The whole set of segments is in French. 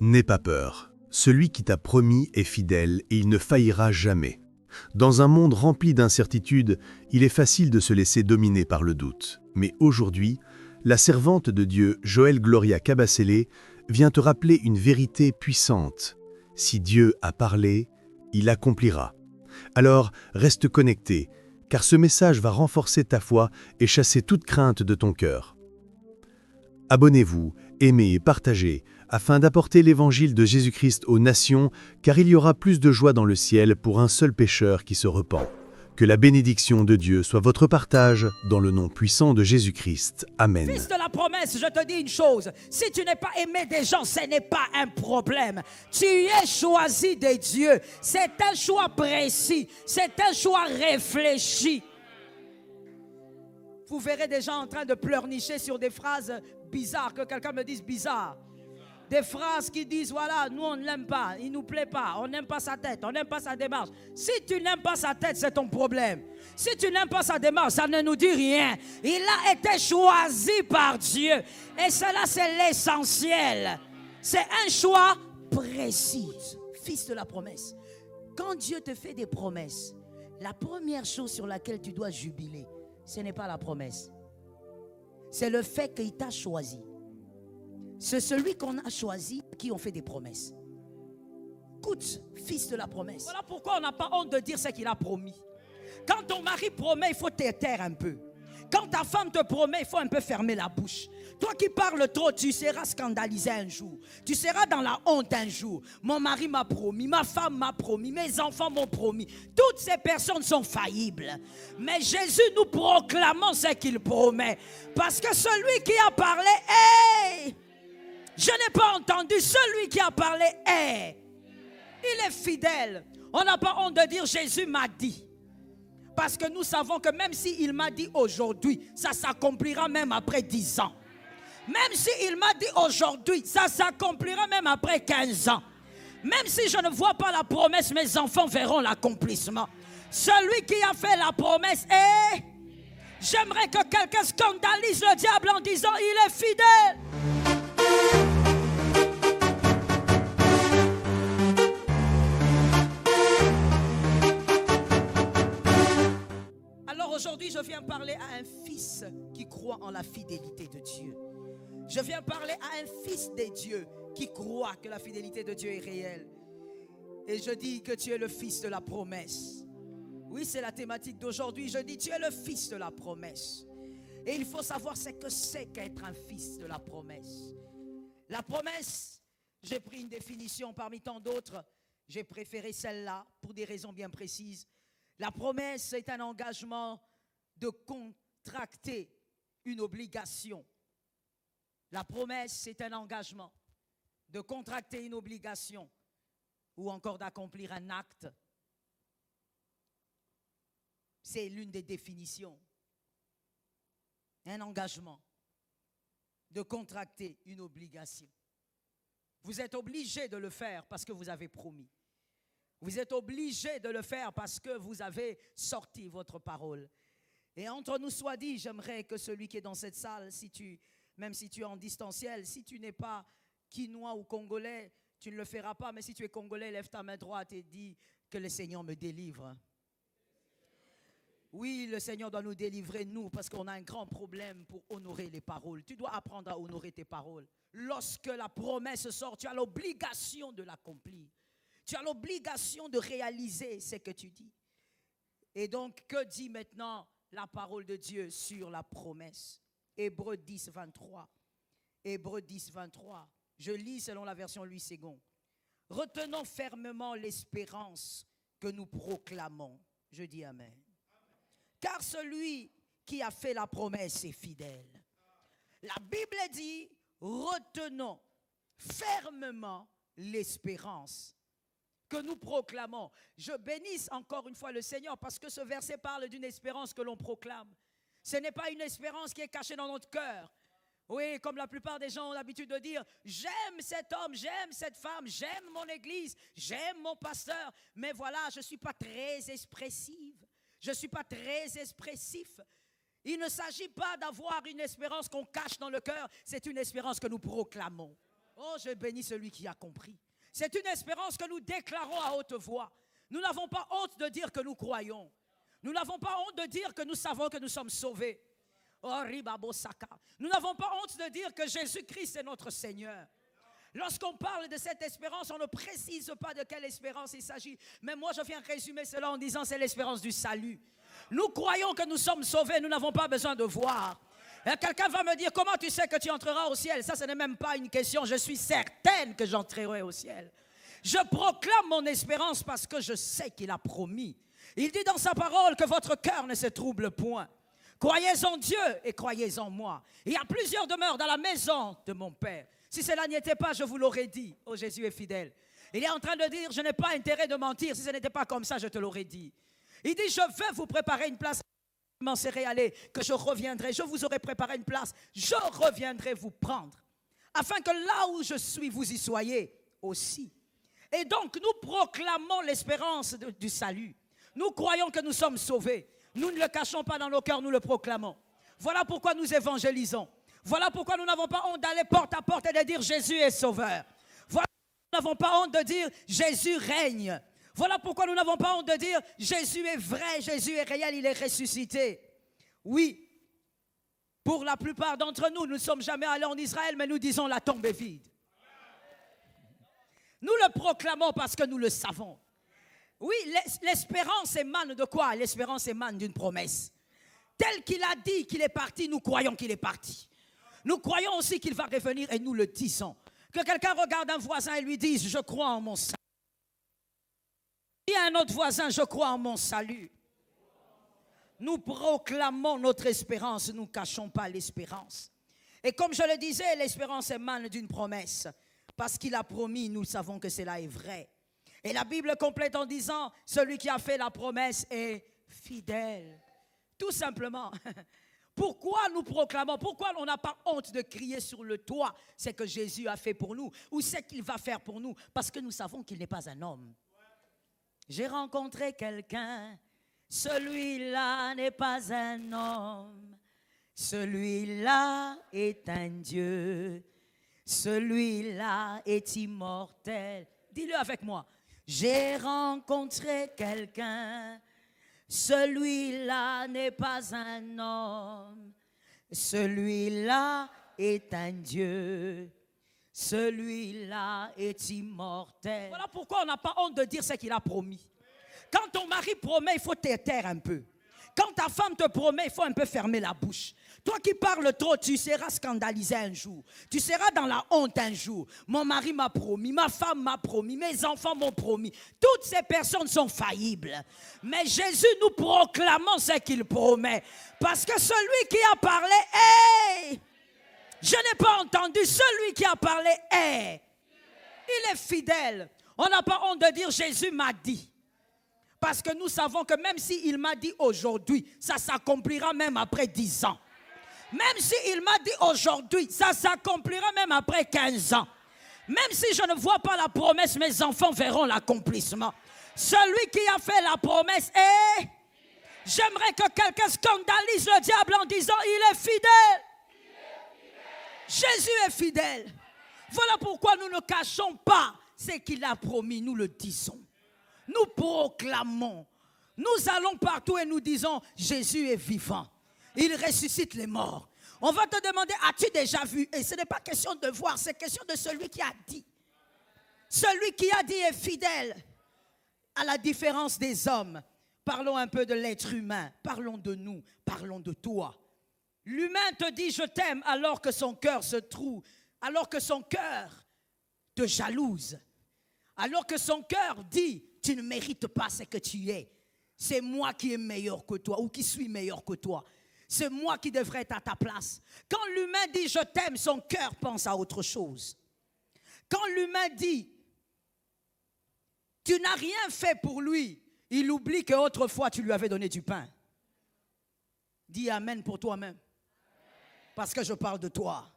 N'aie pas peur. Celui qui t'a promis est fidèle et il ne faillira jamais. Dans un monde rempli d'incertitudes, il est facile de se laisser dominer par le doute. Mais aujourd'hui, la servante de Dieu, Joëlle Gloria Cabasele, vient te rappeler une vérité puissante. Si Dieu a parlé, il accomplira. Alors, reste connecté, car ce message va renforcer ta foi et chasser toute crainte de ton cœur. Abonnez-vous, aimez et partagez, afin d'apporter l'évangile de Jésus-Christ aux nations, car il y aura plus de joie dans le ciel pour un seul pécheur qui se repent. Que la bénédiction de Dieu soit votre partage, dans le nom puissant de Jésus-Christ. Amen. Fils de la promesse, je te dis une chose. Si tu n'es pas aimé des gens, ce n'est pas un problème. Tu es choisi de Dieu. C'est un choix précis. C'est un choix réfléchi. Vous verrez des gens en train de pleurnicher sur des phrases bizarres, que quelqu'un me dise bizarre. Des phrases qui disent, voilà, nous on ne l'aime pas, il ne nous plaît pas, on n'aime pas sa tête, on n'aime pas sa démarche. Si tu n'aimes pas sa tête, c'est ton problème. Si tu n'aimes pas sa démarche, ça ne nous dit rien. Il a été choisi par Dieu. Et cela, c'est l'essentiel. C'est un choix précis. Fils de la promesse. Quand Dieu te fait des promesses, la première chose sur laquelle tu dois jubiler, ce n'est pas la promesse. C'est le fait qu'il t'a choisi. C'est celui qu'on a choisi qui ont fait des promesses. Écoute, fils de la promesse. Voilà pourquoi on n'a pas honte de dire ce qu'il a promis. Quand ton mari promet, il faut te taire un peu. Quand ta femme te promet, il faut un peu fermer la bouche. Toi qui parles trop, tu seras scandalisé un jour. Tu seras dans la honte un jour. Mon mari m'a promis, ma femme m'a promis, mes enfants m'ont promis. Toutes ces personnes sont faillibles. Mais Jésus, nous proclamons ce qu'il promet. Parce que celui qui a parlé est... Je n'ai pas entendu, celui qui a parlé est. Il est fidèle. On n'a pas honte de dire Jésus m'a dit. Parce que nous savons que même s'il m'a dit aujourd'hui, ça s'accomplira même après 10 ans. Même s'il m'a dit aujourd'hui, ça s'accomplira même après 15 ans. Même si je ne vois pas la promesse, mes enfants verront l'accomplissement. Celui qui a fait la promesse est... J'aimerais que quelqu'un scandalise le diable en disant il est fidèle. Alors aujourd'hui, je viens parler à un fils qui croit en la fidélité de Dieu. Je viens parler à un fils de Dieu qui croit que la fidélité de Dieu est réelle. Et je dis que tu es le fils de la promesse. Oui, c'est la thématique d'aujourd'hui. Je dis tu es le fils de la promesse. Et il faut savoir ce que c'est qu'être un fils de la promesse. La promesse, j'ai pris une définition parmi tant d'autres. J'ai préféré celle-là pour des raisons bien précises. La promesse est un engagement de contracter une obligation. La promesse, c'est un engagement de contracter une obligation ou encore d'accomplir un acte. C'est l'une des définitions. Un engagement de contracter une obligation. Vous êtes obligé de le faire parce que vous avez promis. Vous êtes obligé de le faire parce que vous avez sorti votre parole. Et entre nous soit dit, j'aimerais que celui qui est dans cette salle, même si tu es en distanciel, si tu n'es pas quinois ou congolais, tu ne le feras pas. Mais si tu es congolais, lève ta main droite et dis que le Seigneur me délivre. Oui, le Seigneur doit nous délivrer, nous, parce qu'on a un grand problème pour honorer les paroles. Tu dois apprendre à honorer tes paroles. Lorsque la promesse sort, tu as l'obligation de l'accomplir. Tu as l'obligation de réaliser ce que tu dis. Et donc, que dit maintenant la parole de Dieu sur la promesse? Hébreux 10, 23. Hébreux 10, 23. Je lis selon la version Louis II. Retenons fermement l'espérance que nous proclamons. Je dis Amen. Car celui qui a fait la promesse est fidèle. La Bible dit, retenons fermement l'espérance que nous proclamons. Je bénisse encore une fois le Seigneur parce que ce verset parle d'une espérance que l'on proclame. Ce n'est pas une espérance qui est cachée dans notre cœur. Oui, comme la plupart des gens ont l'habitude de dire, j'aime cet homme, j'aime cette femme, j'aime mon église, j'aime mon pasteur, mais voilà, je ne suis pas très expressive. Je ne suis pas très expressif. Il ne s'agit pas d'avoir une espérance qu'on cache dans le cœur, c'est une espérance que nous proclamons. Oh, je bénis celui qui a compris. C'est une espérance que nous déclarons à haute voix. Nous n'avons pas honte de dire que nous croyons. Nous n'avons pas honte de dire que nous savons que nous sommes sauvés. Oh, Ribabosaka. Nous n'avons pas honte de dire que Jésus-Christ est notre Seigneur. Lorsqu'on parle de cette espérance, on ne précise pas de quelle espérance il s'agit. Mais moi, je viens résumer cela en disant c'est l'espérance du salut. Nous croyons que nous sommes sauvés, nous n'avons pas besoin de voir. Et quelqu'un va me dire, comment tu sais que tu entreras au ciel? Ça, ce n'est même pas une question. Je suis certaine que j'entrerai au ciel. Je proclame mon espérance parce que je sais qu'il a promis. Il dit dans sa parole que votre cœur ne se trouble point. Croyez en Dieu et croyez en moi. Il y a plusieurs demeures dans la maison de mon Père. Si cela n'y était pas, je vous l'aurais dit. Oh, Jésus est fidèle. Il est en train de dire, je n'ai pas intérêt de mentir. Si ce n'était pas comme ça, je te l'aurais dit. Il dit, je vais vous préparer une place. Je m'en serai allé, que je reviendrai. Je vous aurai préparé une place. Je reviendrai vous prendre. Afin que là où je suis, vous y soyez aussi. Et donc, nous proclamons l'espérance du salut. Nous croyons que nous sommes sauvés. Nous ne le cachons pas dans nos cœurs, nous le proclamons. Voilà pourquoi nous évangélisons. Voilà pourquoi nous n'avons pas honte d'aller porte à porte et de dire Jésus est sauveur. Voilà pourquoi nous n'avons pas honte de dire Jésus règne. Voilà pourquoi nous n'avons pas honte de dire Jésus est vrai, Jésus est réel, il est ressuscité. Oui, pour la plupart d'entre nous, nous ne sommes jamais allés en Israël, mais nous disons la tombe est vide. Nous le proclamons parce que nous le savons. Oui, l'espérance émane de quoi? L'espérance émane d'une promesse. Tel qu'il a dit qu'il est parti, nous croyons qu'il est parti. Nous croyons aussi qu'il va revenir et nous le disons. Que quelqu'un regarde un voisin et lui dise, je crois en mon salut. Il y a un autre voisin, je crois en mon salut. Nous proclamons notre espérance, nous ne cachons pas l'espérance. Et comme je le disais, l'espérance émane d'une promesse. Parce qu'il a promis, nous savons que cela est vrai. Et la Bible complète en disant, celui qui a fait la promesse est fidèle. Tout simplement. Pourquoi nous proclamons, pourquoi on n'a pas honte de crier sur le toit ce que Jésus a fait pour nous ou ce qu'il va faire pour nous? Parce que nous savons qu'il n'est pas un homme. J'ai rencontré quelqu'un, celui-là n'est pas un homme, celui-là est un Dieu, celui-là est immortel. Dis-le avec moi. J'ai rencontré quelqu'un, celui-là n'est pas un homme, celui-là est un Dieu, celui-là est immortel. Voilà pourquoi on n'a pas honte de dire ce qu'il a promis. Quand ton mari promet, il faut te taire un peu. Quand ta femme te promet, il faut un peu fermer la bouche. Toi qui parles trop, tu seras scandalisé un jour. Tu seras dans la honte un jour. Mon mari m'a promis, ma femme m'a promis, mes enfants m'ont promis. Toutes ces personnes sont faillibles. Mais Jésus, nous proclamons ce qu'il promet. Parce que celui qui a parlé est. Je n'ai pas entendu. Celui qui a parlé est. Il est fidèle. On n'a pas honte de dire Jésus m'a dit. Parce que nous savons que même s'il m'a dit aujourd'hui, ça s'accomplira même après 10 ans. Même s'il m'a dit aujourd'hui, ça s'accomplira même après 15 ans. Même si je ne vois pas la promesse, mes enfants verront l'accomplissement. Celui qui a fait la promesse est... J'aimerais que quelqu'un scandalise le diable en disant, il est fidèle. Jésus est fidèle. Voilà pourquoi nous ne cachons pas ce qu'il a promis, nous le disons. Nous proclamons. Nous allons partout et nous disons, Jésus est vivant. Il ressuscite les morts. On va te demander, as-tu déjà vu? Et ce n'est pas question de voir, c'est question de celui qui a dit. Celui qui a dit est fidèle. À la différence des hommes, parlons un peu de l'être humain. Parlons de nous, parlons de toi. L'humain te dit, je t'aime, alors que son cœur se trouve, alors que son cœur te jalouse. Alors que son cœur dit, tu ne mérites pas ce que tu es. C'est moi qui est meilleur que toi ou qui suis meilleur que toi. C'est moi qui devrais être à ta place. Quand l'humain dit je t'aime, son cœur pense à autre chose. Quand l'humain dit tu n'as rien fait pour lui, il oublie qu'autrefois tu lui avais donné du pain. Dis amen pour toi-même. Parce que je parle de toi.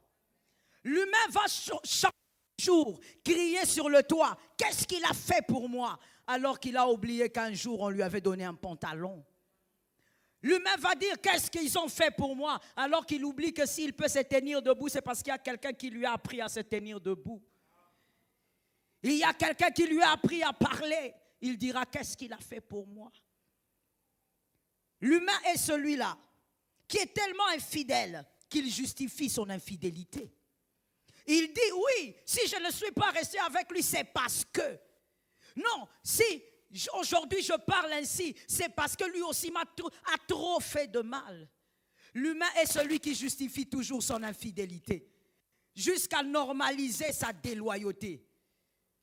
L'humain va chaque jour crier sur le toit. Qu'est-ce qu'il a fait pour moi? Alors qu'il a oublié qu'un jour on lui avait donné un pantalon. L'humain va dire qu'est-ce qu'ils ont fait pour moi, alors qu'il oublie que s'il peut se tenir debout, c'est parce qu'il y a quelqu'un qui lui a appris à se tenir debout. Il y a quelqu'un qui lui a appris à parler. Il dira, qu'est-ce qu'il a fait pour moi? L'humain est celui-là qui est tellement infidèle qu'il justifie son infidélité. Il dit, oui, si je ne suis pas resté avec lui, c'est parce que. Non, si aujourd'hui je parle ainsi, c'est parce que lui aussi a trop fait de mal. L'humain est celui qui justifie toujours son infidélité, jusqu'à normaliser sa déloyauté.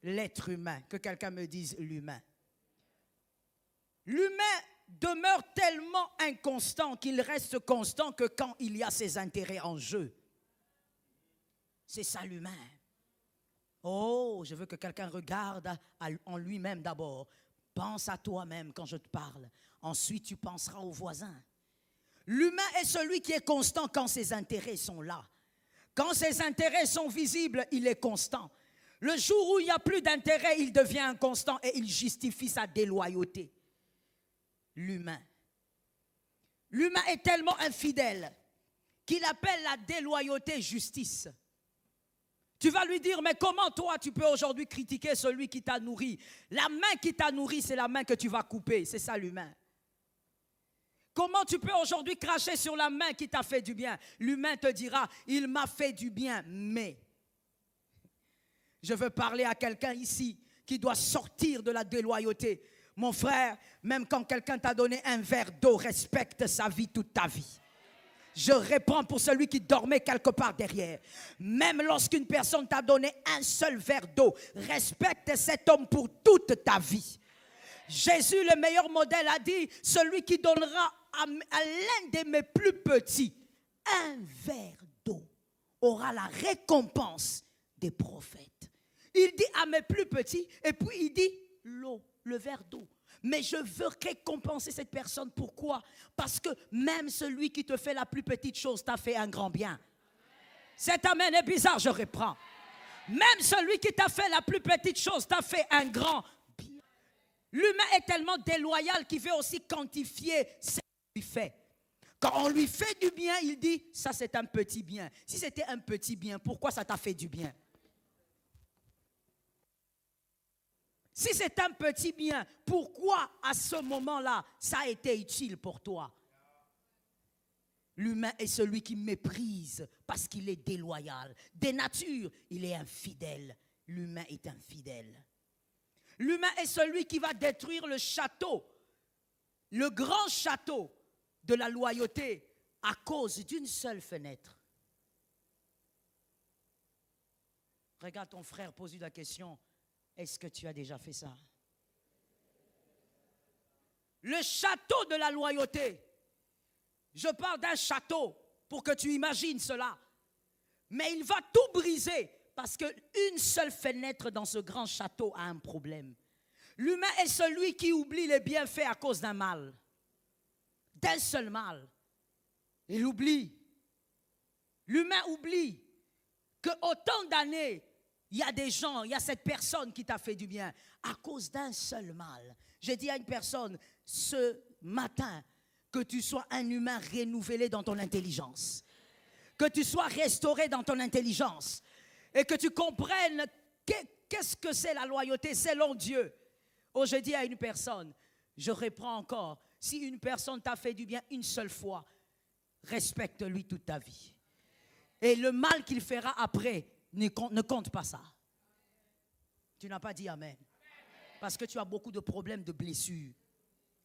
L'être humain, que quelqu'un me dise l'humain. L'humain demeure tellement inconstant qu'il reste constant que quand il y a ses intérêts en jeu. C'est ça l'humain. Oh, je veux que quelqu'un regarde en lui-même d'abord. Pense à toi-même quand je te parle. Ensuite, tu penseras aux voisins. L'humain est celui qui est constant quand ses intérêts sont là. Quand ses intérêts sont visibles, il est constant. Le jour où il n'y a plus d'intérêt, il devient inconstant et il justifie sa déloyauté. L'humain. L'humain est tellement infidèle qu'il appelle la déloyauté justice. Tu vas lui dire, mais comment toi tu peux aujourd'hui critiquer celui qui t'a nourri? La main qui t'a nourri, c'est la main que tu vas couper, c'est ça l'humain. Comment tu peux aujourd'hui cracher sur la main qui t'a fait du bien? L'humain te dira, il m'a fait du bien, mais je veux parler à quelqu'un ici qui doit sortir de la déloyauté. Mon frère, même quand quelqu'un t'a donné un verre d'eau, respecte sa vie toute ta vie. Je réponds pour celui qui dormait quelque part derrière. Même lorsqu'une personne t'a donné un seul verre d'eau, respecte cet homme pour toute ta vie. Jésus, le meilleur modèle, a dit, celui qui donnera à l'un de mes plus petits un verre d'eau aura la récompense des prophètes. Il dit à mes plus petits, et puis il dit l'eau, le verre d'eau. Mais je veux récompenser cette personne. Pourquoi? Parce que même celui qui te fait la plus petite chose t'a fait un grand bien. Cet amen est bizarre, je reprends. Même celui qui t'a fait la plus petite chose t'a fait un grand bien. L'humain est tellement déloyal qu'il veut aussi quantifier ce qu'on lui fait. Quand on lui fait du bien, il dit, ça c'est un petit bien. Si c'était un petit bien, pourquoi ça t'a fait du bien? Si c'est un petit bien, pourquoi à ce moment-là, ça a été utile pour toi? L'humain est celui qui méprise parce qu'il est déloyal. Des natures, il est infidèle. L'humain est infidèle. L'humain est celui qui va détruire le château, le grand château de la loyauté à cause d'une seule fenêtre. Regarde ton frère, pose-lui la question. Est-ce que tu as déjà fait ça? Le château de la loyauté. Je parle d'un château pour que tu imagines cela. Mais il va tout briser parce qu'une seule fenêtre dans ce grand château a un problème. L'humain est celui qui oublie les bienfaits à cause d'un mal. D'un seul mal. Il oublie. L'humain oublie que autant d'années, il y a des gens, il y a cette personne qui t'a fait du bien à cause d'un seul mal. J'ai dit à une personne ce matin que tu sois un humain renouvelé dans ton intelligence, que tu sois restauré dans ton intelligence et que tu comprennes qu'est-ce que c'est la loyauté selon Dieu. Oh, je dis à une personne, je reprends encore, si une personne t'a fait du bien une seule fois, respecte-lui toute ta vie. Et le mal qu'il fera après, ne compte pas ça. Tu n'as pas dit amen. Parce que tu as beaucoup de problèmes de blessures.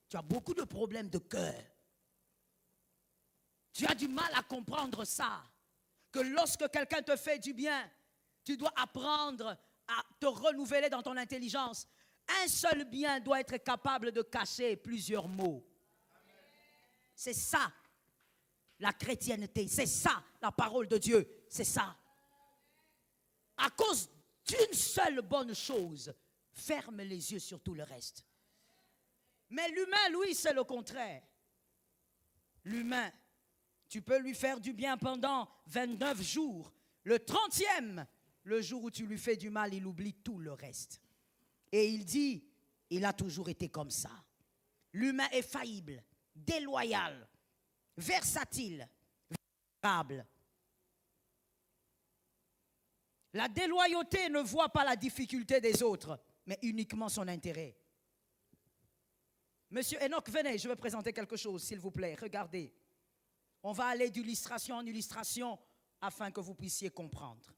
Tu as beaucoup de problèmes de cœur. Tu as du mal à comprendre ça. Que lorsque quelqu'un te fait du bien, tu dois apprendre à te renouveler dans ton intelligence. Un seul bien doit être capable de cacher plusieurs mots. C'est ça, la chrétienté. C'est ça, la parole de Dieu. C'est ça. À cause d'une seule bonne chose, ferme les yeux sur tout le reste. Mais l'humain, lui, c'est le contraire. L'humain, tu peux lui faire du bien pendant 29 jours. Le 30e, le jour où tu lui fais du mal, il oublie tout le reste. Et il dit, il a toujours été comme ça. L'humain est faillible, déloyal, versatile, vulnérable. La déloyauté ne voit pas la difficulté des autres, mais uniquement son intérêt. Monsieur Enoch, venez, je vais présenter quelque chose, s'il vous plaît. Regardez. On va aller d'illustration en illustration afin que vous puissiez comprendre.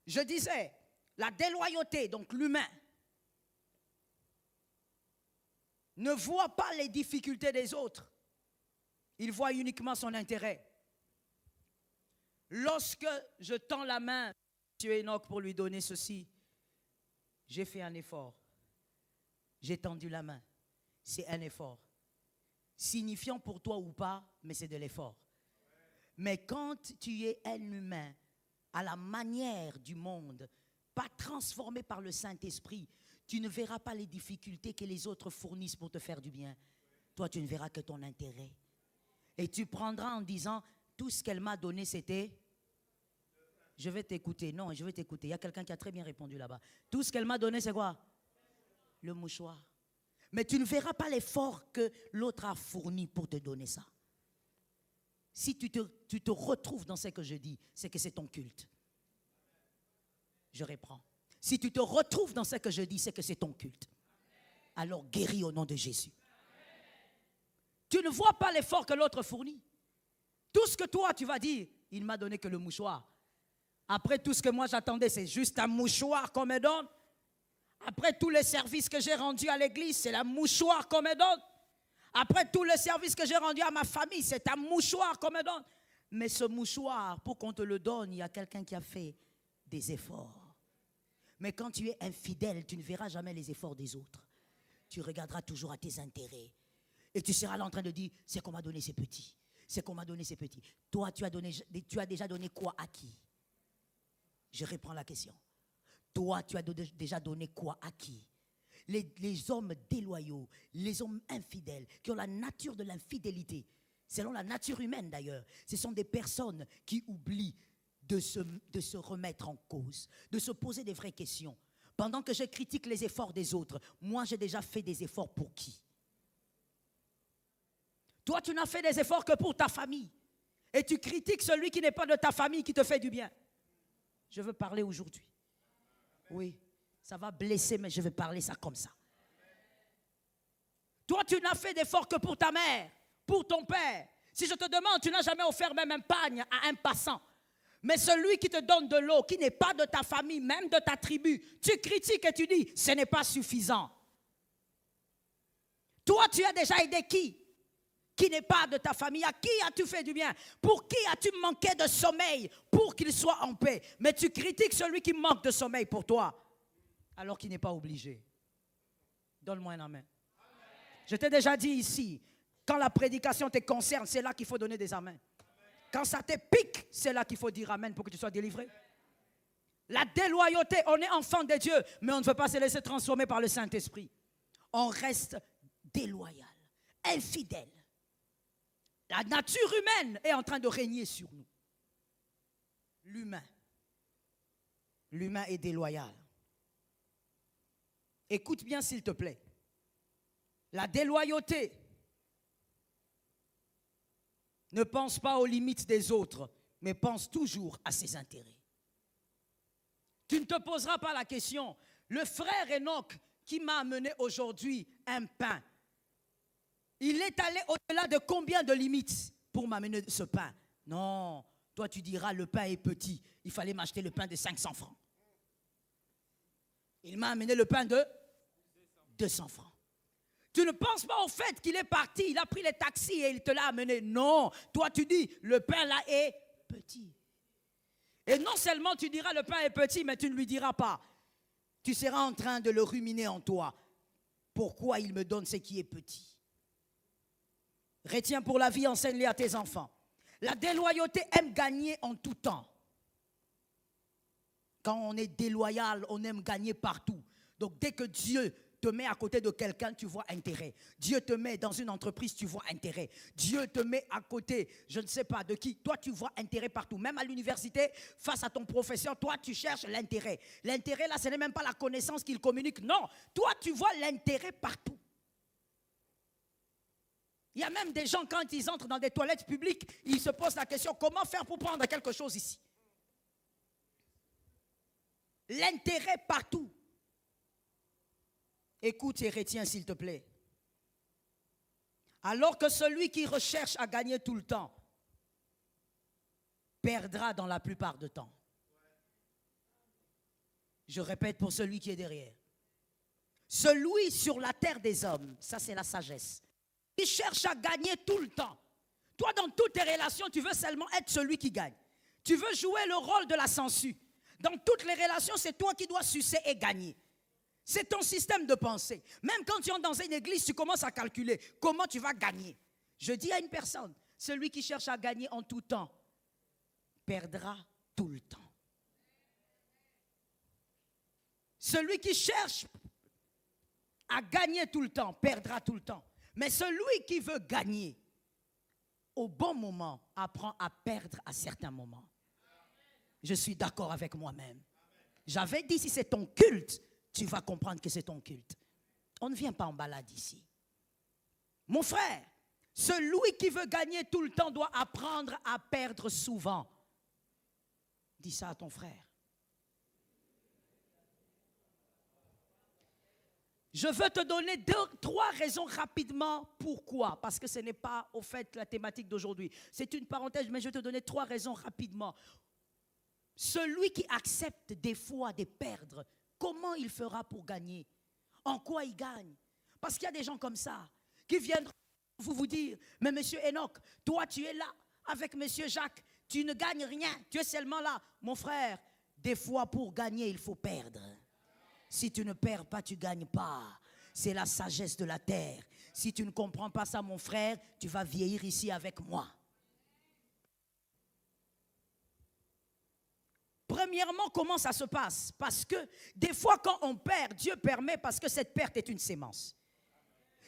Je disais, la déloyauté, donc l'humain, ne voit pas les difficultés des autres. Il voit uniquement son intérêt. Lorsque je tends la main à M. Enoch pour lui donner ceci, j'ai fait un effort. J'ai tendu la main. C'est un effort. Signifiant pour toi ou pas, mais c'est de l'effort. Mais quand tu es un humain à la manière du monde, pas transformé par le Saint-Esprit, tu ne verras pas les difficultés que les autres fournissent pour te faire du bien. Toi, tu ne verras que ton intérêt. Et tu prendras en disant, tout ce qu'elle m'a donné, c'était... Je vais t'écouter. Non, je vais t'écouter. Il y a quelqu'un qui a très bien répondu là-bas. Tout ce qu'elle m'a donné, c'est quoi? Le mouchoir. Mais tu ne verras pas l'effort que l'autre a fourni pour te donner ça. Si tu te retrouves dans ce que je dis, c'est que c'est ton culte. Je reprends. Si tu te retrouves dans ce que je dis, c'est que c'est ton culte. Alors guéris au nom de Jésus. Tu ne vois pas l'effort que l'autre fournit. Tout ce que toi, tu vas dire, il ne m'a donné que le mouchoir. Après tout ce que moi j'attendais, c'est juste un mouchoir qu'on me donne. Après tous les services que j'ai rendus à l'église, c'est la mouchoir qu'on me donne. Après tous les services que j'ai rendus à ma famille, c'est un mouchoir qu'on me donne. Mais ce mouchoir, pour qu'on te le donne, il y a quelqu'un qui a fait des efforts. Mais quand tu es infidèle, tu ne verras jamais les efforts des autres. Tu regarderas toujours à tes intérêts. Et tu seras là en train de dire, c'est qu'on m'a donné ces petits. C'est qu'on m'a donné ces petits. Toi, tu as déjà donné quoi à qui? Je reprends la question. Toi, tu as déjà donné quoi à qui? Les hommes déloyaux, les hommes infidèles, qui ont la nature de l'infidélité, selon la nature humaine d'ailleurs, ce sont des personnes qui oublient de se remettre en cause, de se poser des vraies questions. Pendant que je critique les efforts des autres, moi j'ai déjà fait des efforts pour qui? Toi, tu n'as fait des efforts que pour ta famille. Et tu critiques celui qui n'est pas de ta famille, qui te fait du bien. Je veux parler aujourd'hui. Oui, ça va blesser, mais je vais parler ça comme ça. Toi, tu n'as fait d'efforts que pour ta mère, pour ton père. Si je te demande, tu n'as jamais offert même un pagne à un passant. Mais celui qui te donne de l'eau, qui n'est pas de ta famille, même de ta tribu, tu critiques et tu dis, ce n'est pas suffisant. Toi, tu as déjà aidé qui n'est pas de ta famille? À qui as-tu fait du bien? Pour qui as-tu manqué de sommeil pour qu'il soit en paix? Mais tu critiques celui qui manque de sommeil pour toi, alors qu'il n'est pas obligé. Donne-moi un amen. Je t'ai déjà dit ici, quand la prédication te concerne, c'est là qu'il faut donner des amens. Quand ça te pique, c'est là qu'il faut dire amen pour que tu sois délivré. La déloyauté, on est enfant de Dieu, mais on ne veut pas se laisser transformer par le Saint-Esprit. On reste déloyal, infidèle. La nature humaine est en train de régner sur nous. L'humain est déloyal. Écoute bien s'il te plaît. La déloyauté ne pense pas aux limites des autres, mais pense toujours à ses intérêts. Tu ne te poseras pas la question, le frère Enoch qui m'a amené aujourd'hui un pain, il est allé au-delà de combien de limites pour m'amener ce pain? Non, toi tu diras le pain est petit, il fallait m'acheter le pain de 500 francs. Il m'a amené le pain de 200 francs. Tu ne penses pas au fait qu'il est parti, il a pris les taxis et il te l'a amené. Non, toi tu dis le pain là est petit. Et non seulement tu diras le pain est petit, mais tu ne lui diras pas. Tu seras en train de le ruminer en toi. Pourquoi il me donne ce qui est petit? Retiens pour la vie, enseigne-les à tes enfants. La déloyauté aime gagner en tout temps. Quand on est déloyal, on aime gagner partout. Donc dès que Dieu te met à côté de quelqu'un, tu vois intérêt. Dieu te met dans une entreprise, tu vois intérêt. Dieu te met à côté, je ne sais pas de qui. Toi, tu vois intérêt partout. Même à l'université, face à ton professeur, toi, tu cherches l'intérêt. L'intérêt, là, ce n'est même pas la connaissance qu'il communique. Non, toi, tu vois l'intérêt partout. Il y a même des gens, quand ils entrent dans des toilettes publiques, ils se posent la question, comment faire pour prendre quelque chose ici? l'intérêt partout. Écoute et retiens s'il te plaît. Alors que celui qui recherche à gagner tout le temps perdra dans la plupart du temps. Je répète pour celui qui est derrière. Celui sur la terre des hommes, ça c'est la sagesse, qui cherche à gagner tout le temps. Toi, dans toutes tes relations, tu veux seulement être celui qui gagne. Tu veux jouer le rôle de la sangsue. Dans toutes les relations, c'est toi qui dois sucer et gagner. C'est ton système de pensée. Même quand tu entres dans une église, tu commences à calculer comment tu vas gagner. Je dis à une personne, celui qui cherche à gagner en tout temps perdra tout le temps. Celui qui cherche à gagner tout le temps perdra tout le temps. Mais celui qui veut gagner au bon moment apprend à perdre à certains moments. Je suis d'accord avec moi-même. J'avais dit, si c'est ton culte, tu vas comprendre que c'est ton culte. On ne vient pas en balade ici. Mon frère, celui qui veut gagner tout le temps doit apprendre à perdre souvent. Dis ça à ton frère. Je veux te donner 3 raisons rapidement. Pourquoi? Parce que ce n'est pas au fait la thématique d'aujourd'hui. C'est une parenthèse, mais je vais te donner 3 raisons rapidement. Celui qui accepte des fois de perdre, comment il fera pour gagner? En quoi il gagne? Parce qu'il y a des gens comme ça qui viennent vous dire, mais monsieur Enoch, toi tu es là avec monsieur Jacques, tu ne gagnes rien, tu es seulement là. Mon frère, des fois pour gagner, il faut perdre. Si tu ne perds pas, tu ne gagnes pas. C'est la sagesse de la terre. Si tu ne comprends pas ça, mon frère, tu vas vieillir ici avec moi. Premièrement, comment ça se passe? Parce que des fois, quand on perd, Dieu permet parce que cette perte est une sémence.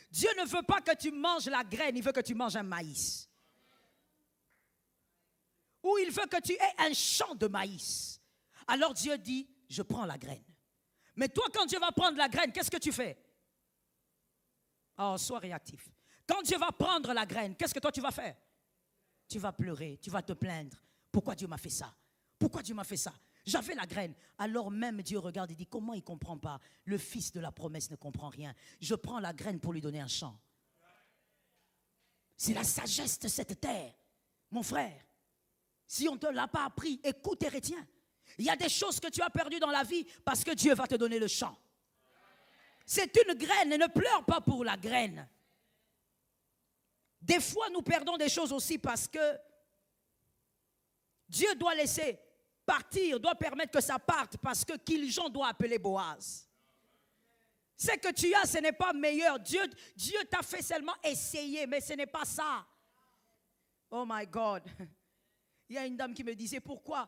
Dieu ne veut pas que tu manges la graine, il veut que tu manges un maïs. Ou il veut que tu aies un champ de maïs. Alors Dieu dit, je prends la graine. Mais toi, quand Dieu va prendre la graine, qu'est-ce que tu fais? Oh, sois réactif. Quand Dieu va prendre la graine, qu'est-ce que toi tu vas faire? Tu vas pleurer, tu vas te plaindre. Pourquoi Dieu m'a fait ça? Pourquoi Dieu m'a fait ça? J'avais la graine. Alors même Dieu regarde et dit, comment il ne comprend pas? Le fils de la promesse ne comprend rien. Je prends la graine pour lui donner un champ. C'est la sagesse de cette terre. Mon frère, si on ne te l'a pas appris, écoute et retiens. Il y a des choses que tu as perdues dans la vie parce que Dieu va te donner le champ. C'est une graine et ne pleure pas pour la graine. Des fois, nous perdons des choses aussi parce que Dieu doit laisser partir, doit permettre que ça parte parce que Kiljon doit appeler Boaz. Ce que tu as, ce n'est pas meilleur. Dieu t'a fait seulement essayer, mais ce n'est pas ça. Oh my God. Il y a une dame qui me disait, pourquoi,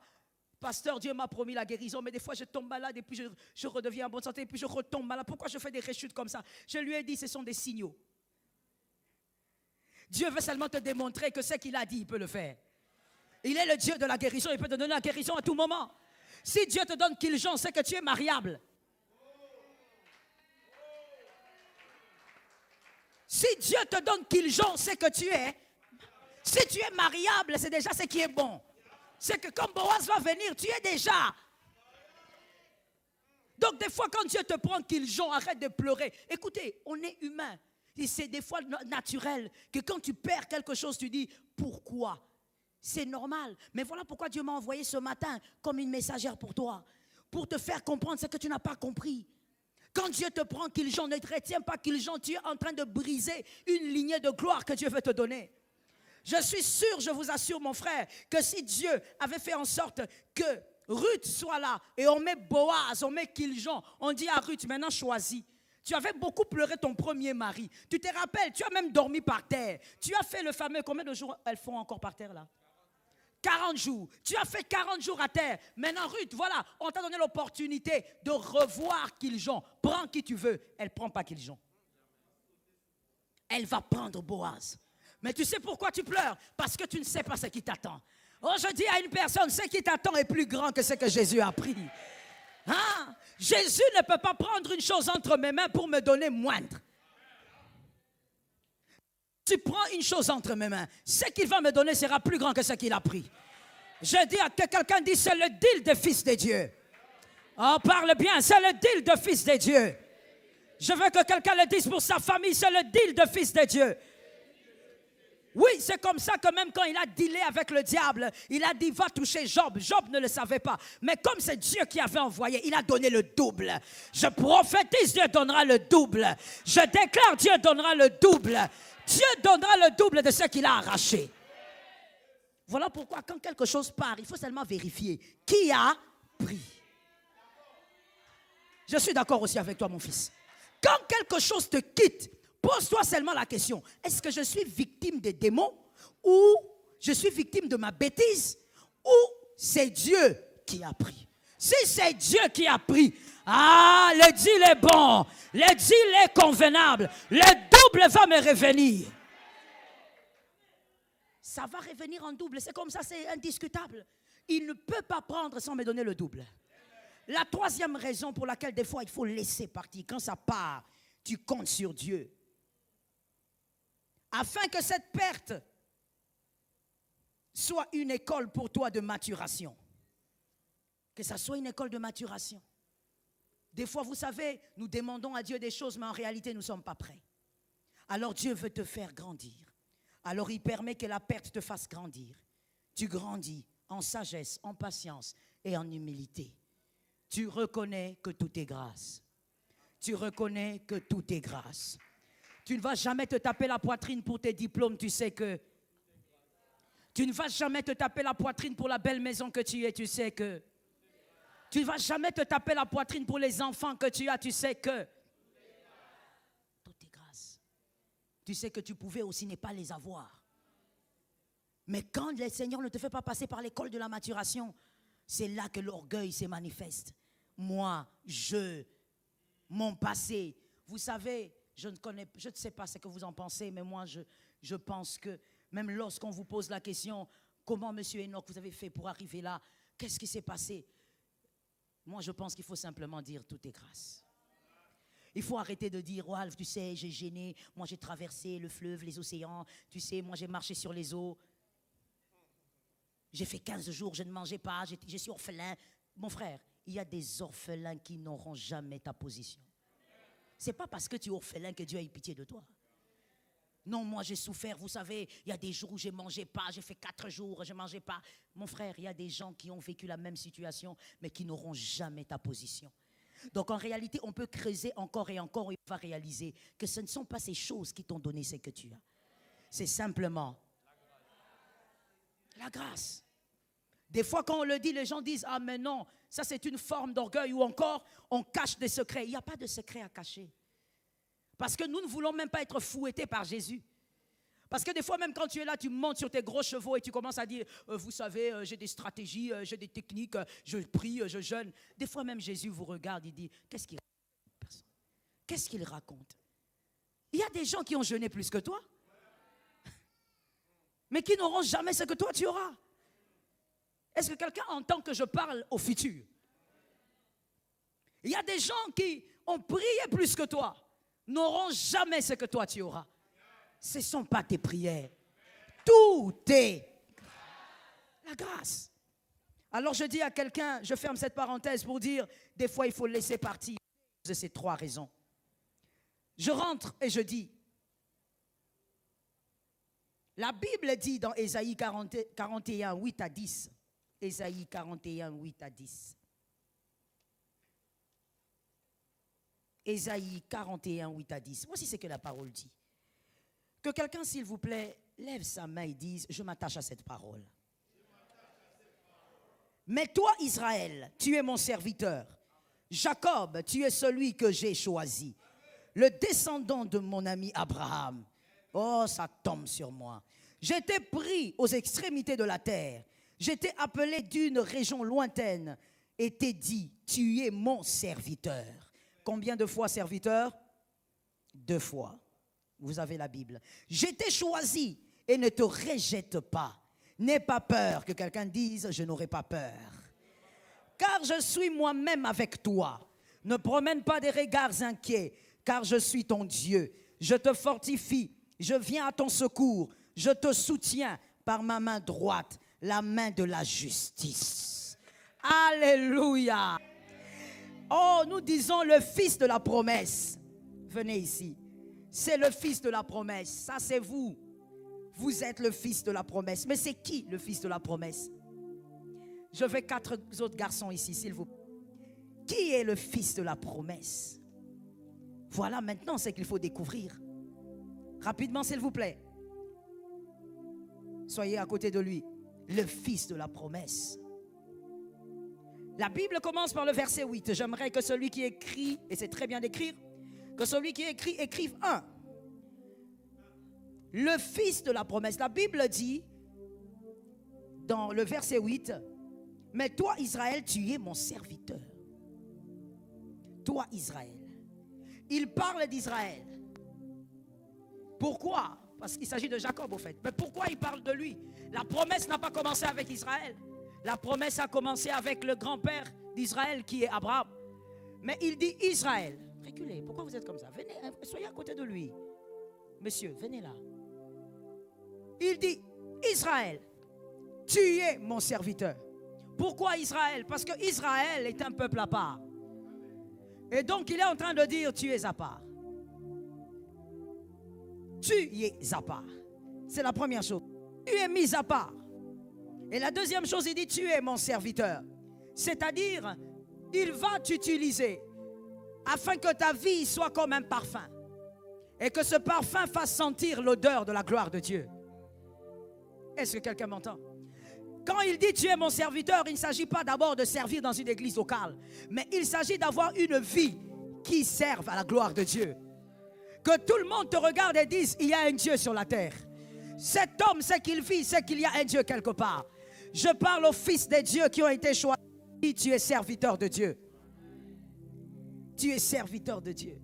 pasteur, Dieu m'a promis la guérison, mais des fois je tombe malade et puis je redeviens en bonne santé et puis je retombe malade. Pourquoi je fais des rechutes comme ça? Je lui ai dit, ce sont des signaux. Dieu veut seulement te démontrer que ce qu'il a dit, il peut le faire. Il est le Dieu de la guérison, il peut te donner la guérison à tout moment. Si Dieu te donne Kiljon, c'est que tu es mariable. Si Dieu te donne Kiljon, c'est que tu es. Si tu es mariable, c'est déjà ce qui est bon. C'est que quand Boaz va venir, tu es déjà. Donc des fois quand Dieu te prend Kiljon, arrête de pleurer. Écoutez, on est humain. Et c'est des fois naturel que quand tu perds quelque chose, tu dis pourquoi? C'est normal. Mais voilà pourquoi Dieu m'a envoyé ce matin comme une messagère pour toi. Pour te faire comprendre ce que tu n'as pas compris. Quand Dieu te prend Kiljon, ne te retiens pas Kiljon, tu es en train de briser une lignée de gloire que Dieu veut te donner. Je suis sûr, je vous assure mon frère, que si Dieu avait fait en sorte que Ruth soit là et on met Boaz, on met Kiljon, on dit à Ruth, maintenant choisis. Tu avais beaucoup pleuré ton premier mari. Tu te rappelles, tu as même dormi par terre. Tu as fait le fameux, combien de jours elles font encore par terre là? 40 jours. Tu as fait 40 jours à terre. Maintenant Ruth, voilà, on t'a donné l'opportunité de revoir Kiljon. Prends qui tu veux. Elle ne prend pas Kiljon. Elle va prendre Boaz. Mais tu sais pourquoi tu pleures? Parce que tu ne sais pas ce qui t'attend. Oh, je dis à une personne, ce qui t'attend est plus grand que ce que Jésus a pris. Hein? Jésus ne peut pas prendre une chose entre mes mains pour me donner moindre. Tu prends une chose entre mes mains, ce qu'il va me donner sera plus grand que ce qu'il a pris. Je dis à que quelqu'un dit, c'est le deal des fils de Dieu. Oh, parle bien, c'est le deal de fils de Dieu. Je veux que quelqu'un le dise pour sa famille, c'est le deal de fils de Dieu. Oui, c'est comme ça que même quand il a dealé avec le diable, il a dit va toucher Job. Job ne le savait pas. Mais comme c'est Dieu qui avait envoyé, il a donné le double. Je prophétise, Dieu donnera le double. Je déclare, Dieu donnera le double. Dieu donnera le double de ce qu'il a arraché. Voilà pourquoi quand quelque chose part, il faut seulement vérifier qui a pris. Je suis d'accord aussi avec toi, mon fils. Quand quelque chose te quitte, pose-toi seulement la question, est-ce que je suis victime des démons ou je suis victime de ma bêtise ou c'est Dieu qui a pris? Si c'est Dieu qui a pris, le deal est bon, le deal est convenable, le double va me revenir. Ça va revenir en double, c'est comme ça, c'est indiscutable. Il ne peut pas prendre sans me donner le double. La troisième raison pour laquelle des fois il faut laisser partir, quand ça part, tu comptes sur Dieu. Afin que cette perte soit une école pour toi de maturation. Que ça soit une école de maturation. Des fois, vous savez, nous demandons à Dieu des choses, mais en réalité, nous ne sommes pas prêts. Alors Dieu veut te faire grandir. Alors il permet que la perte te fasse grandir. Tu grandis en sagesse, en patience et en humilité. Tu reconnais que tout est grâce. Tu reconnais que tout est grâce. Tu ne vas jamais te taper la poitrine pour tes diplômes, tu sais que. Tu ne vas jamais te taper la poitrine pour la belle maison que tu es, tu sais que. Tu ne vas jamais te taper la poitrine pour les enfants que tu as, tu sais que. Tout est grâce. Tu sais que tu pouvais aussi ne pas les avoir. Mais quand le Seigneur ne te fait pas passer par l'école de la maturation, c'est là que l'orgueil se manifeste. Moi, mon passé. Vous savez, je ne sais pas ce que vous en pensez, mais moi, je pense que même lorsqu'on vous pose la question, comment, monsieur Enoch, vous avez fait pour arriver là? Qu'est-ce qui s'est passé? Moi, je pense qu'il faut simplement dire tout est grâce. Il faut arrêter de dire, Ralph, tu sais, j'ai gêné, moi j'ai traversé le fleuve, les océans, tu sais, moi j'ai marché sur les eaux. J'ai fait 15 jours, je ne mangeais pas, je suis orphelin. Mon frère, il y a des orphelins qui n'auront jamais ta position. Ce n'est pas parce que tu es orphelin que Dieu a eu pitié de toi. Non, moi j'ai souffert, vous savez, il y a des jours où je ne mangeais pas, j'ai fait 4 jours, je ne mangeais pas. Mon frère, il y a des gens qui ont vécu la même situation, mais qui n'auront jamais ta position. Donc en réalité, on peut creuser encore et encore et on va réaliser que ce ne sont pas ces choses qui t'ont donné ce que tu as. C'est simplement la grâce. Des fois, quand on le dit, les gens disent, ah mais non, ça c'est une forme d'orgueil ou encore on cache des secrets. Il n'y a pas de secret à cacher. Parce que nous ne voulons même pas être fouettés par Jésus. Parce que des fois, même quand tu es là, tu montes sur tes gros chevaux et tu commences à dire, vous savez, j'ai des stratégies, j'ai des techniques, je prie, je jeûne. Des fois même Jésus vous regarde, il dit, qu'est-ce qu'il raconte? Qu'est-ce qu'il raconte? Il y a des gens qui ont jeûné plus que toi, mais qui n'auront jamais ce que toi tu auras. Est-ce que quelqu'un entend que je parle au futur? Il y a des gens qui ont prié plus que toi, n'auront jamais ce que toi tu auras. Ce ne sont pas tes prières. Tout est la grâce. Alors je dis à quelqu'un, je ferme cette parenthèse pour dire, des fois il faut laisser partir de ces 3 raisons. Je rentre et je dis, la Bible dit dans Ésaïe 41, 8 à 10, Ésaïe 41, 8 à 10. Ésaïe 41, 8 à 10. Voici ce que la parole dit. Que quelqu'un, s'il vous plaît, lève sa main et dise, je m'attache à cette parole. Mais toi, Israël, tu es mon serviteur. Jacob, tu es celui que j'ai choisi. Le descendant de mon ami Abraham. Oh, ça tombe sur moi. J'étais pris aux extrémités de la terre. J'étais appelé d'une région lointaine et t'ai dit, tu es mon serviteur. Combien de fois serviteur? 2 fois. Vous avez la Bible. J'étais choisi et ne te rejette pas. N'aie pas peur, que quelqu'un dise, je n'aurai pas peur. Car je suis moi-même avec toi. Ne promène pas des regards inquiets, car je suis ton Dieu. Je te fortifie, je viens à ton secours. Je te soutiens par ma main droite, la main de la justice. Alléluia. Oh, nous disons le fils de la promesse. Venez ici. C'est le fils de la promesse. Ça, c'est vous. Vous êtes le fils de la promesse. Mais c'est qui le fils de la promesse? Je veux 4 autres garçons ici, s'il vous plaît. Qui est le fils de la promesse? Voilà maintenant ce qu'il faut découvrir. Rapidement, s'il vous plaît. Soyez à côté de lui. Le fils de la promesse. La Bible commence par le verset 8. J'aimerais que celui qui écrit, et c'est très bien d'écrire, que celui qui écrit, écrive 1. Le fils de la promesse. La Bible dit, dans le verset 8, mais toi Israël, tu es mon serviteur. Toi Israël. Il parle d'Israël. Pourquoi? Parce qu'il s'agit de Jacob au fait. Mais pourquoi il parle de lui? La promesse n'a pas commencé avec Israël. La promesse a commencé avec le grand-père d'Israël qui est Abraham. Mais il dit Israël. Reculez, pourquoi vous êtes comme ça? Venez, soyez à côté de lui. Monsieur, venez là. Il dit Israël, tu es mon serviteur. Pourquoi Israël? Parce que Israël est un peuple à part. Et donc il est en train de dire tu es à part. Tu es à part. C'est la première chose. Tu es mis à part. Et la deuxième chose, il dit tu es mon serviteur. C'est-à-dire, il va t'utiliser afin que ta vie soit comme un parfum. Et que ce parfum fasse sentir l'odeur de la gloire de Dieu. Est-ce que quelqu'un m'entend? Quand il dit tu es mon serviteur, il ne s'agit pas d'abord de servir dans une église locale. Mais il s'agit d'avoir une vie qui serve à la gloire de Dieu. Que tout le monde te regarde et dise il y a un Dieu sur la terre. Cet homme sait qu'il vit, sait qu'il y a un Dieu quelque part. Je parle aux fils des dieux qui ont été choisis. Tu es serviteur de Dieu. Tu es serviteur de Dieu.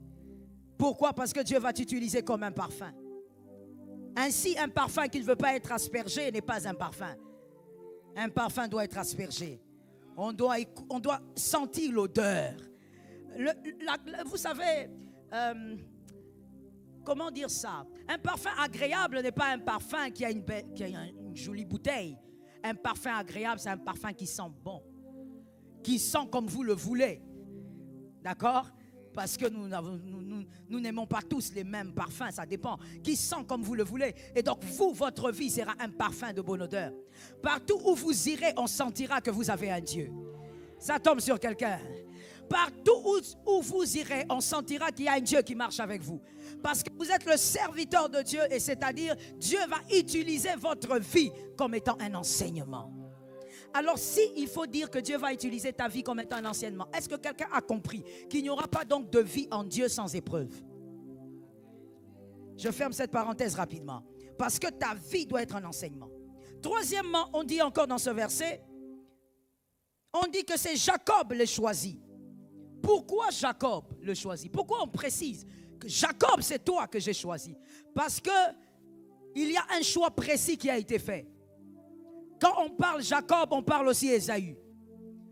Pourquoi? Parce que Dieu va t'utiliser comme un parfum. Ainsi, un parfum qui ne veut pas être aspergé n'est pas un parfum. Un parfum doit être aspergé. On doit sentir l'odeur. Vous savez, comment dire ça? Un parfum agréable n'est pas un parfum qui a une jolie bouteille. Un parfum agréable, c'est un parfum qui sent bon. Qui sent comme vous le voulez. D'accord? Parce que nous n'aimons pas tous les mêmes parfums, ça dépend. Qui sent comme vous le voulez. Et donc vous, votre vie sera un parfum de bonne odeur. Partout où vous irez, on sentira que vous avez un Dieu. Ça tombe sur quelqu'un. Partout où vous irez, on sentira qu'il y a un Dieu qui marche avec vous. Parce que vous êtes le serviteur de Dieu, et c'est-à-dire Dieu va utiliser votre vie comme étant un enseignement. Alors si il faut dire que Dieu va utiliser ta vie comme étant un enseignement, est-ce que quelqu'un a compris qu'il n'y aura pas donc de vie en Dieu sans épreuve? Je ferme cette parenthèse rapidement. Parce que ta vie doit être un enseignement. Troisièmement, on dit encore dans ce verset, on dit que c'est Jacob le choisi. Pourquoi Jacob le choisit? Pourquoi on précise que Jacob, c'est toi que j'ai choisi? Parce que il y a un choix précis qui a été fait. Quand on parle Jacob, on parle aussi Ésaü.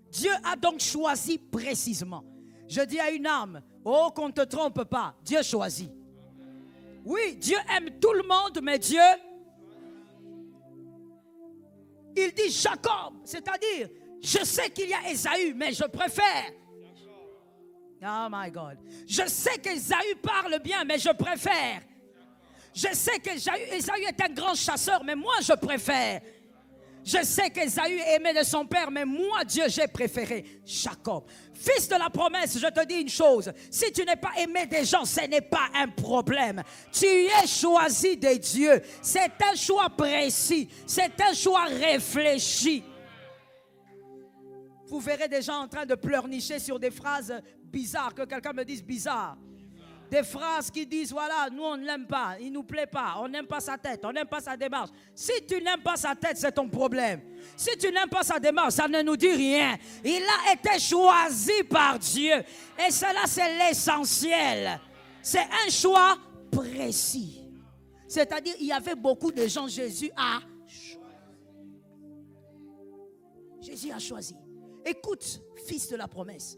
Dieu a donc choisi précisément. Je dis à une âme, oh qu'on ne te trompe pas, Dieu choisit. Oui, Dieu aime tout le monde, mais Dieu, il dit Jacob, c'est-à-dire, je sais qu'il y a Ésaü, mais je préfère. Oh my God. Je sais qu'Ésaü parle bien, mais je préfère. Je sais qu'Ésaü est un grand chasseur, mais moi je préfère. Je sais qu'Ésaü est aimé de son père, mais moi, Dieu, j'ai préféré Jacob. Fils de la promesse, je te dis une chose. Si tu n'es pas aimé des gens, ce n'est pas un problème. Tu es choisi de Dieu. C'est un choix précis. C'est un choix réfléchi. Vous verrez des gens en train de pleurnicher sur des phrases bizarres. Que quelqu'un me dise bizarre. Des phrases qui disent, voilà, nous on ne l'aime pas, il ne nous plaît pas, on n'aime pas sa tête, on n'aime pas sa démarche. Si tu n'aimes pas sa tête, c'est ton problème. Si tu n'aimes pas sa démarche, ça ne nous dit rien. Il a été choisi par Dieu. Et cela, c'est l'essentiel. C'est un choix précis. C'est-à-dire, il y avait beaucoup de gens, Jésus a choisi. Écoute, fils de la promesse,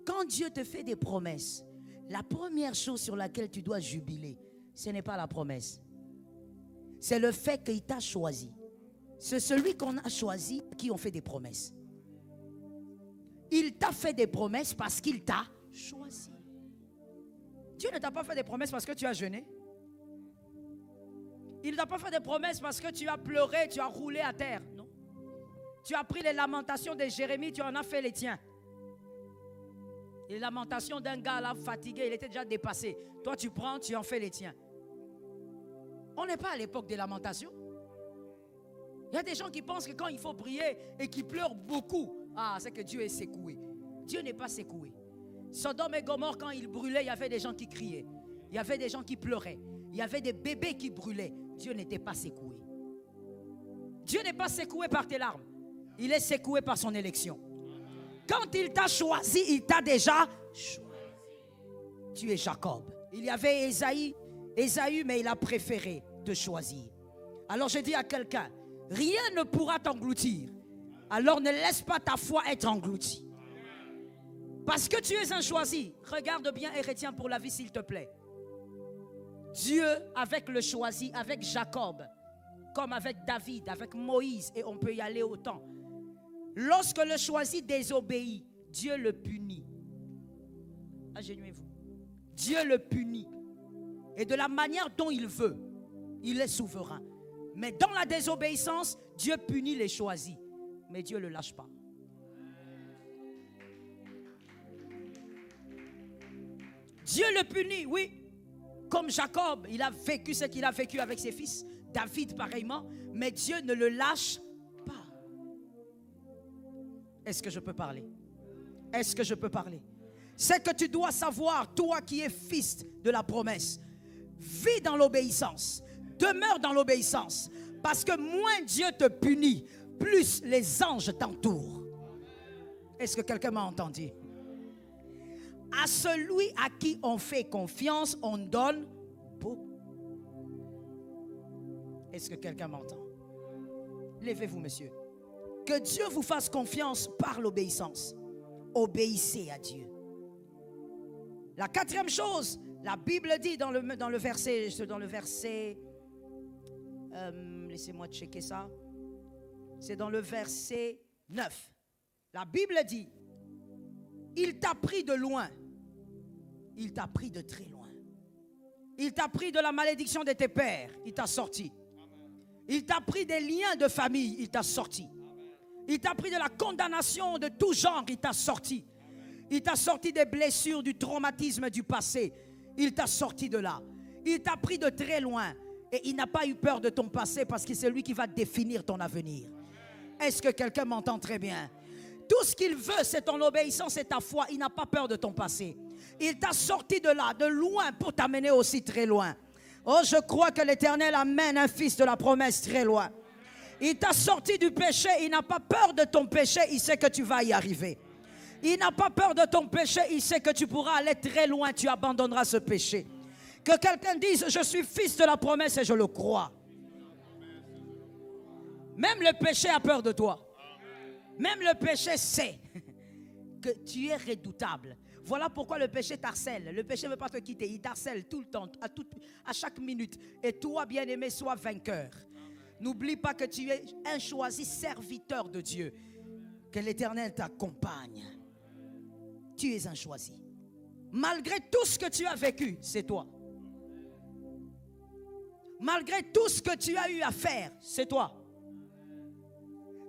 quand Dieu te fait des promesses, la première chose sur laquelle tu dois jubiler, ce n'est pas la promesse. C'est le fait qu'il t'a choisi. C'est celui qu'on a choisi qui ont fait des promesses. Il t'a fait des promesses parce qu'il t'a choisi. Dieu ne t'a pas fait des promesses parce que tu as jeûné. Il ne t'a pas fait des promesses parce que tu as pleuré, tu as roulé à terre. Non. Tu as pris les lamentations de Jérémie, tu en as fait les tiens. Les lamentations d'un gars là fatigué, il était déjà dépassé. Toi tu prends, tu en fais les tiens. On n'est pas à l'époque des lamentations. Il y a des gens qui pensent que quand il faut prier et qui pleurent beaucoup, c'est que Dieu est secoué. Dieu n'est pas secoué. Sodome et Gomorrhe, quand ils brûlaient, il y avait des gens qui criaient. Il y avait des gens qui pleuraient. Il y avait des bébés qui brûlaient. Dieu n'était pas secoué. Dieu n'est pas secoué par tes larmes. Il est secoué par son élection. Quand il t'a choisi, il t'a déjà choisi. Tu es Jacob. Il y avait Ésaü, mais il a préféré te choisir. Alors je dis à quelqu'un, rien ne pourra t'engloutir. Alors ne laisse pas ta foi être engloutie. Parce que tu es un choisi. Regarde bien et retiens pour la vie s'il te plaît. Dieu avec le choisi, avec Jacob, comme avec David, avec Moïse, et on peut y aller autant. Lorsque le choisi désobéit, Dieu le punit. Agenouillez-vous. Dieu le punit. Et de la manière dont il veut, il est souverain. Mais dans la désobéissance, Dieu punit les choisis. Mais Dieu ne le lâche pas. Dieu le punit, oui. Comme Jacob, il a vécu ce qu'il a vécu avec ses fils. David pareillement. Mais Dieu ne le lâche pas. Est-ce que je peux parler? Est-ce que je peux parler? C'est que tu dois savoir, toi qui es fils de la promesse, vis dans l'obéissance. Demeure dans l'obéissance. Parce que moins Dieu te punit, plus les anges t'entourent. Est-ce que quelqu'un m'a entendu? À celui à qui on fait confiance, on donne beaucoup. Est-ce que quelqu'un m'entend? Levez-vous, monsieur. Que Dieu vous fasse confiance par l'obéissance. Obéissez à Dieu. La quatrième chose, la Bible dit dans le verset, laissez-moi checker ça. C'est dans le verset 9. La Bible dit, il t'a pris de loin. Il t'a pris de très loin. Il t'a pris de la malédiction de tes pères. Il t'a sorti. Il t'a pris des liens de famille. Il t'a sorti. Il t'a pris de la condamnation de tout genre. Il t'a sorti. Il t'a sorti des blessures, du traumatisme du passé. Il t'a sorti de là. Il t'a pris de très loin. Et il n'a pas eu peur de ton passé parce que c'est lui qui va définir ton avenir. Est-ce que quelqu'un m'entend très bien? Tout ce qu'il veut, c'est ton obéissance et ta foi. Il n'a pas peur de ton passé. Il t'a sorti de là, de loin, pour t'amener aussi très loin. Oh, je crois que l'Éternel amène un fils de la promesse très loin. Il t'a sorti du péché. Il n'a pas peur de ton péché. Il sait que tu vas y arriver. Il n'a pas peur de ton péché. Il sait que tu pourras aller très loin. Tu abandonneras ce péché. Que quelqu'un dise, je suis fils de la promesse et je le crois. Même le péché a peur de toi. Même le péché sait que tu es redoutable. Voilà pourquoi le péché t'harcèle. Le péché ne veut pas te quitter. Il t'harcèle tout le temps, à chaque minute. Et toi, bien-aimé, sois vainqueur. N'oublie pas que tu es un choisi serviteur de Dieu. Que l'Éternel t'accompagne. Tu es un choisi. Malgré tout ce que tu as vécu, c'est toi. Malgré tout ce que tu as eu à faire, c'est toi.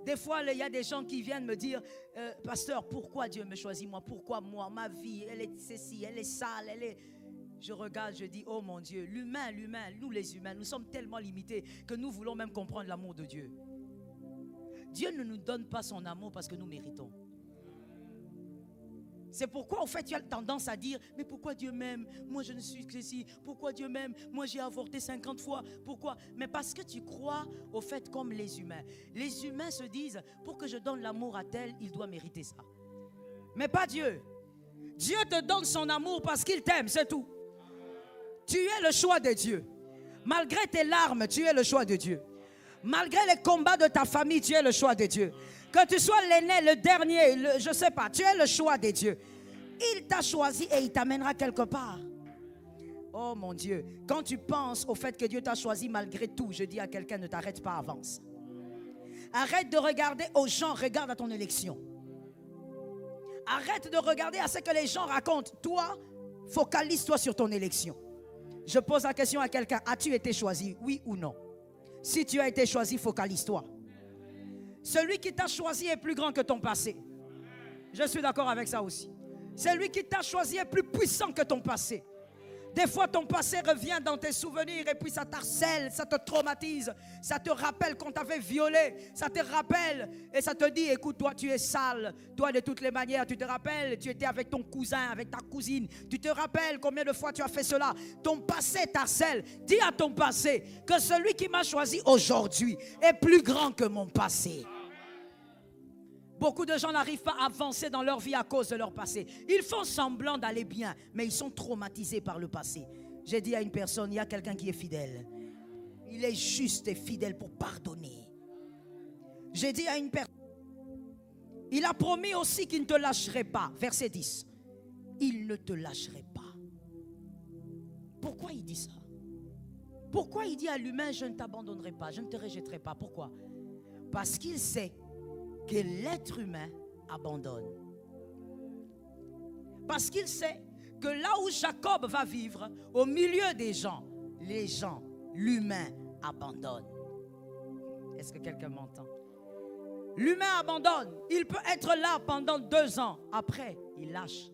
Des fois, il y a des gens qui viennent me dire, pasteur, pourquoi Dieu me choisit moi? Pourquoi moi? Ma vie, elle est ceci, elle est sale, elle est... Je regarde, je dis, oh mon Dieu, l'humain, nous les humains, nous sommes tellement limités que nous voulons même comprendre l'amour de Dieu. Dieu ne nous donne pas son amour parce que nous méritons. C'est pourquoi, au fait, tu as tendance à dire, mais pourquoi Dieu m'aime? Moi, je ne suis que ceci. Pourquoi Dieu m'aime? Moi, j'ai avorté 50 fois. Pourquoi? Mais parce que tu crois, au fait, comme les humains. Les humains se disent, pour que je donne l'amour à tel, il doit mériter ça. Mais pas Dieu. Dieu te donne son amour parce qu'il t'aime, c'est tout. Tu es le choix de Dieu. Malgré tes larmes, tu es le choix de Dieu. Malgré les combats de ta famille, tu es le choix de Dieu. Que tu sois l'aîné, le dernier, je ne sais pas, tu es le choix de Dieu. Il t'a choisi et il t'amènera quelque part. Oh mon Dieu, quand tu penses au fait que Dieu t'a choisi malgré tout, je dis à quelqu'un, ne t'arrête pas, avance. Arrête de regarder aux gens, regarde à ton élection. Arrête de regarder à ce que les gens racontent. Toi, focalise-toi sur ton élection. Je pose la question à quelqu'un. As-tu été choisi, oui ou non? Si tu as été choisi, focalise-toi. Celui qui t'a choisi est plus grand que ton passé. Je suis d'accord avec ça aussi. Celui qui t'a choisi est plus puissant que ton passé. Des fois, ton passé revient dans tes souvenirs et puis ça t'harcèle, ça te traumatise, ça te rappelle qu'on t'avait violé, ça te rappelle et ça te dit, écoute, toi tu es sale, toi de toutes les manières, tu te rappelles, tu étais avec ton cousin, avec ta cousine, tu te rappelles combien de fois tu as fait cela, ton passé t'harcèle. Dis à ton passé que celui qui m'a choisi aujourd'hui est plus grand que mon passé. Beaucoup de gens n'arrivent pas à avancer dans leur vie à cause de leur passé. Ils font semblant d'aller bien, mais ils sont traumatisés par le passé. J'ai dit à une personne, il y a quelqu'un qui est fidèle. Il est juste et fidèle pour pardonner. J'ai dit à une personne, il a promis aussi qu'il ne te lâcherait pas. Verset 10. Il ne te lâcherait pas. Pourquoi il dit ça? Pourquoi il dit à l'humain, je ne t'abandonnerai pas, je ne te rejetterai pas? Pourquoi? Parce qu'il sait que l'être humain abandonne. Parce qu'il sait que là où Jacob va vivre, au milieu des gens, les gens, l'humain abandonne. Est-ce que quelqu'un m'entend? L'humain abandonne. Il peut être là pendant 2 ans. Après, il lâche.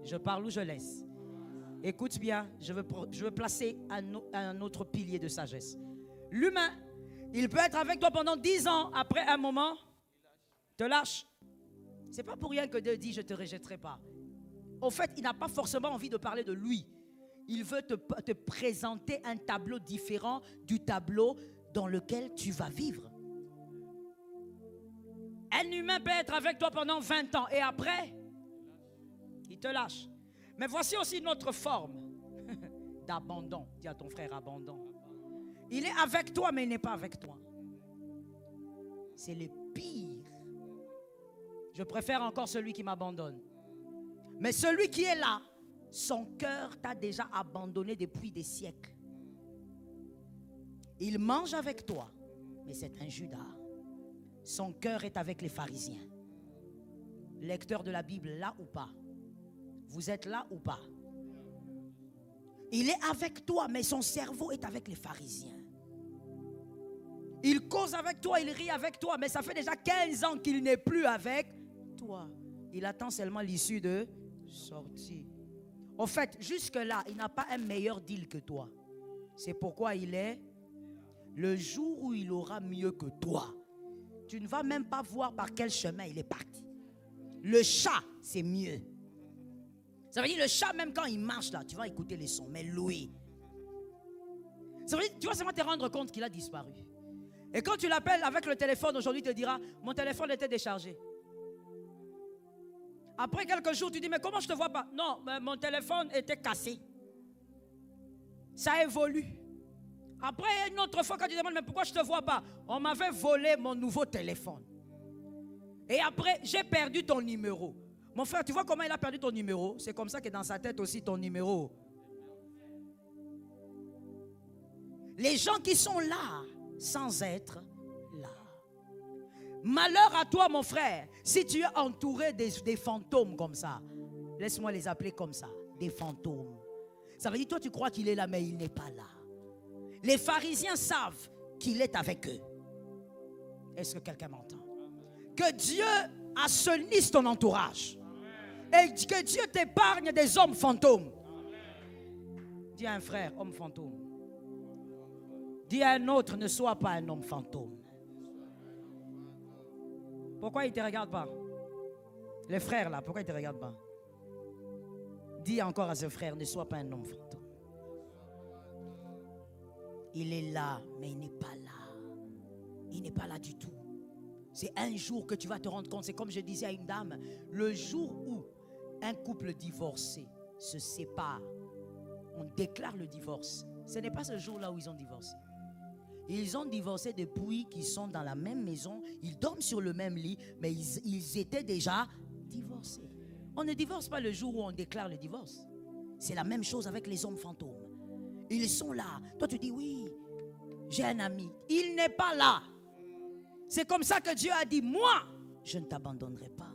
Je parle ou je laisse? Écoute bien, je veux placer un autre pilier de sagesse. L'humain, il peut être avec toi pendant 10 ans. Après un moment, te lâche. C'est pas pour rien que Dieu dit je te rejetterai pas. Au fait, il n'a pas forcément envie de parler de lui. Il veut te présenter un tableau différent du tableau dans lequel tu vas vivre. Un humain peut être avec toi pendant 20 ans et après, il te lâche. Mais voici aussi une autre forme d'abandon. Dis à ton frère abandon. Il est avec toi mais il n'est pas avec toi. C'est le pire. Je préfère encore celui qui m'abandonne. Mais celui qui est là, son cœur t'a déjà abandonné depuis des siècles. Il mange avec toi, mais c'est un Judas. Son cœur est avec les pharisiens. Lecteur de la Bible, là ou pas? Vous êtes là ou pas? Il est avec toi, mais son cerveau est avec les pharisiens. Il cause avec toi, il rit avec toi, mais ça fait déjà 15 ans qu'il n'est plus avec toi. Il attend seulement l'issue de sortie. Au fait, jusque-là, il n'a pas un meilleur deal que toi. C'est pourquoi il est le jour où il aura mieux que toi. Tu ne vas même pas voir par quel chemin il est parti. Le chat, c'est mieux. Ça veut dire le chat, même quand il marche là, tu vas écouter les sons, mais louer. Ça veut dire, tu vas seulement te rendre compte qu'il a disparu. Et quand tu l'appelles avec le téléphone aujourd'hui, il te dira, mon téléphone était déchargé. Après quelques jours, tu dis, mais comment je ne te vois pas? Non, mais mon téléphone était cassé. Ça évolue. Après, une autre fois, quand tu demandes, mais pourquoi je ne te vois pas? On m'avait volé mon nouveau téléphone. Et après, j'ai perdu ton numéro. Mon frère, tu vois comment il a perdu ton numéro? C'est comme ça que dans sa tête aussi, ton numéro. Les gens qui sont là, sans être là. Malheur à toi, mon frère, si tu es entouré des fantômes comme ça. Laisse-moi les appeler comme ça, des fantômes. Ça veut dire, toi, tu crois qu'il est là, mais il n'est pas là. Les pharisiens savent qu'il est avec eux. Est-ce que quelqu'un m'entend? Que Dieu assainisse ton entourage. Et que Dieu t'épargne des hommes fantômes. Dis à un frère, homme fantôme. Dis à un autre, ne sois pas un homme fantôme. Pourquoi il ne te regarde pas? Les frères là, pourquoi ils ne te regardent pas? Dis encore à ce frère, ne sois pas un homme fantôme. Il est là, mais il n'est pas là. Il n'est pas là du tout. C'est un jour que tu vas te rendre compte. C'est comme je disais à une dame, le jour où un couple divorcé se sépare, on déclare le divorce. Ce n'est pas ce jour-là où ils ont divorcé. Ils ont divorcé depuis qu'ils sont dans la même maison, ils dorment sur le même lit, mais ils étaient déjà divorcés. On ne divorce pas le jour où on déclare le divorce. C'est la même chose avec les hommes fantômes. Ils sont là. Toi tu dis oui, j'ai un ami. Il n'est pas là. C'est comme ça que Dieu a dit, moi, je ne t'abandonnerai pas.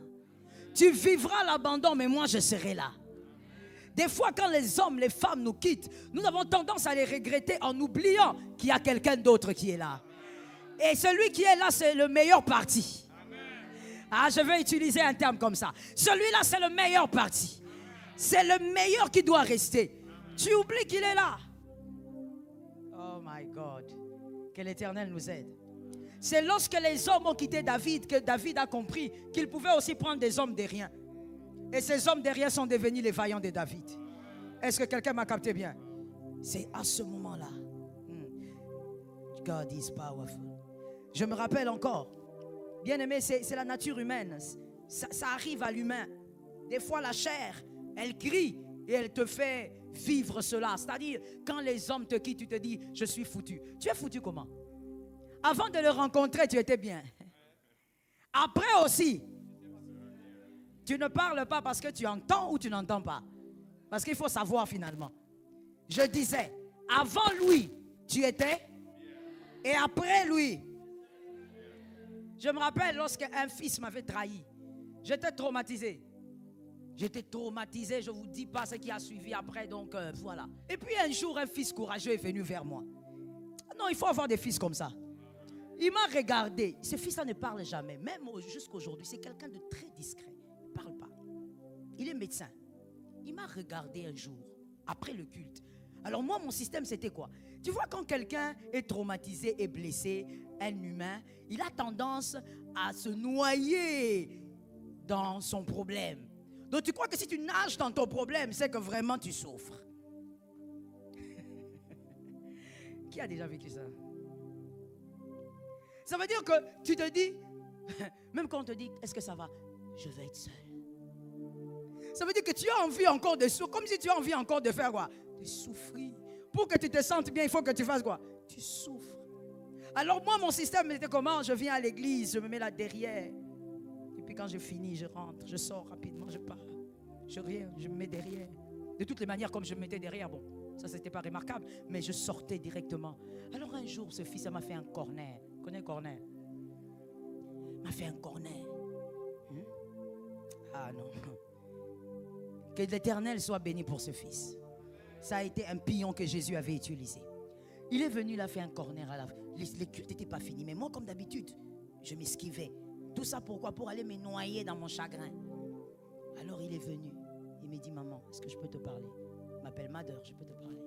Tu vivras l'abandon, mais moi je serai là. Des fois, quand les hommes, les femmes nous quittent, nous avons tendance à les regretter en oubliant qu'il y a quelqu'un d'autre qui est là. Et celui qui est là, c'est le meilleur parti. Ah, je vais utiliser un terme comme ça. Celui-là, c'est le meilleur parti. C'est le meilleur qui doit rester. Tu oublies qu'il est là. Oh my God. Que l'Éternel nous aide. C'est lorsque les hommes ont quitté David que David a compris qu'il pouvait aussi prendre des hommes de rien. Et ces hommes de rien sont devenus les vaillants de David. Est-ce que quelqu'un m'a capté bien? C'est à ce moment-là. God is powerful. Je me rappelle encore. Bien aimé, c'est la nature humaine. Ça arrive à l'humain. Des fois, la chair, elle crie et elle te fait vivre cela. C'est-à-dire, quand les hommes te quittent, tu te dis, je suis foutu. Tu es foutu comment? Avant de le rencontrer, tu étais bien. Après aussi, tu ne parles pas parce que tu entends ou tu n'entends pas. Parce qu'il faut savoir finalement. Je disais, avant lui, tu étais, et après lui. Je me rappelle lorsque un fils m'avait trahi. J'étais traumatisé. J'étais traumatisé, je ne vous dis pas ce qui a suivi après, donc voilà. Et puis un jour, un fils courageux est venu vers moi. Non, il faut avoir des fils comme ça. Il m'a regardé. Ce fils-là ne parle jamais. Même jusqu'aujourd'hui, c'est quelqu'un de très discret. Il ne parle pas. Il est médecin. Il m'a regardé un jour, après le culte. Alors moi, mon système, c'était quoi? Tu vois, quand quelqu'un est traumatisé et blessé, un humain, il a tendance à se noyer dans son problème. Donc tu crois que si tu nages dans ton problème, c'est que vraiment tu souffres. Qui a déjà vécu ça? Ça veut dire que tu te dis, même quand on te dit, est-ce que ça va? Je vais être seul. Ça veut dire que tu as envie encore de souffrir, comme si tu as envie encore de faire quoi? De souffrir. Pour que tu te sentes bien, il faut que tu fasses quoi? Tu souffres. Alors moi, mon système était comment? Je viens à l'église, je me mets là derrière. Et puis quand je finis, je rentre, je sors rapidement, je pars. Je me mets derrière. De toutes les manières, comme je me mettais derrière, bon, ça c'était pas remarquable, mais je sortais directement. Alors un jour, ce fils, ça m'a fait un corner. Tu connais corner? Il m'a fait un corner. Ah non. Que l'Éternel soit béni pour ce fils. Ça a été un pillon que Jésus avait utilisé. Il est venu, il a fait un corner à la... Les cultes n'étaient pas finis. Mais moi, comme d'habitude, je m'esquivais. Tout ça pourquoi? Pour aller me noyer dans mon chagrin. Alors il est venu. Il me dit, maman, est-ce que je peux te parler? Il m'appelle Mother, je peux te parler?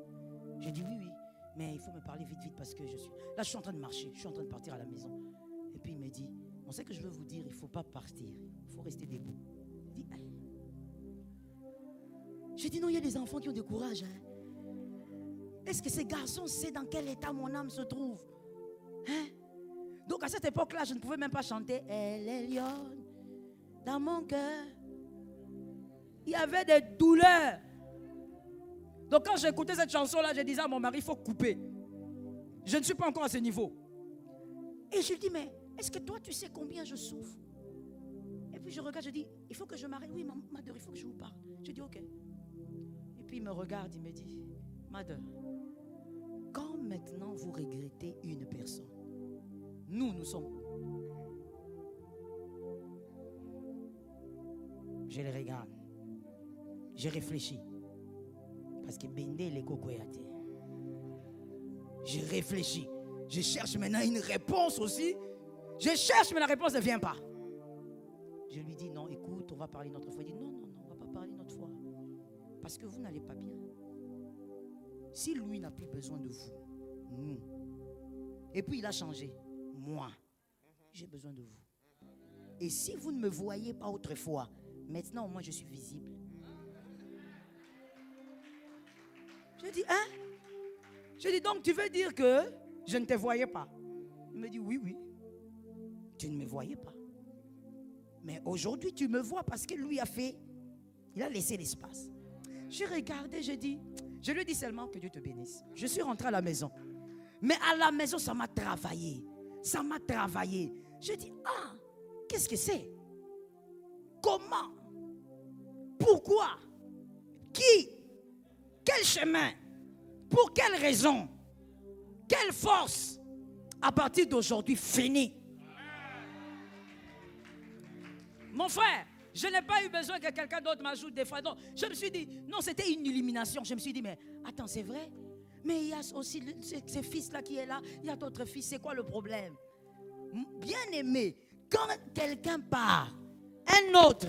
Je dis oui, oui. Mais il faut me parler vite, vite parce que je suis... Là, je suis en train de marcher. Je suis en train de partir à la maison. Et puis il me dit, on sait que je veux vous dire, il ne faut pas partir. Il faut rester debout. Il dit, hey. J'ai dit non, il y a des enfants qui ont du courage. Est-ce que ces garçons savent dans quel état mon âme se trouve? Donc à cette époque-là, je ne pouvais même pas chanter. Elle est lionne dans mon cœur. Il y avait des douleurs. Donc quand j'écoutais cette chanson-là, je disais à mon mari, il faut couper. Je ne suis pas encore à ce niveau. Et je lui dis, mais est-ce que toi, tu sais combien je souffre? Et puis je regarde, je dis, il faut que je m'arrête. Oui, Mother, il faut que je vous parle. Je dis, ok. Et puis il me regarde, il me dit, Mother, quand maintenant vous regrettez une personne, nous sommes... Je les regarde. Je réfléchis. Parce que Bende les cocoyate. Je réfléchis. Je cherche maintenant une réponse aussi. Je cherche, mais la réponse ne vient pas. Je lui dis, non, écoute, on va parler notre foi. Il dit, non, non, non, on ne va pas parler notre foi. Parce que vous n'allez pas bien. Si lui n'a plus besoin de vous, nous. Et puis il a changé. Moi, j'ai besoin de vous. Et si vous ne me voyez pas autrefois, maintenant, moi, je suis visible. Je dis, hein? Je dis, donc, tu veux dire que je ne te voyais pas? Il me dit, oui, oui. Tu ne me voyais pas. Mais aujourd'hui, tu me vois parce que lui a fait, il a laissé l'espace. Je regardais, je lui ai dit seulement que Dieu te bénisse. Je suis rentré à la maison. Mais à la maison, ça m'a travaillé. Ça m'a travaillé. Je dis, ah, qu'est-ce que c'est? Comment? Pourquoi? Qui? Quel chemin? Pour quelle raison? Quelle force? À partir d'aujourd'hui, fini. Mon frère, Je n'ai pas eu besoin que quelqu'un d'autre m'ajoute des fois. Non, je me suis dit, non, c'était une illumination. Je me suis dit, mais attends, c'est vrai? Mais il y a aussi ce fils-là qui est là. Il y a d'autres fils. C'est quoi le problème? Bien aimé, quand quelqu'un part, un autre.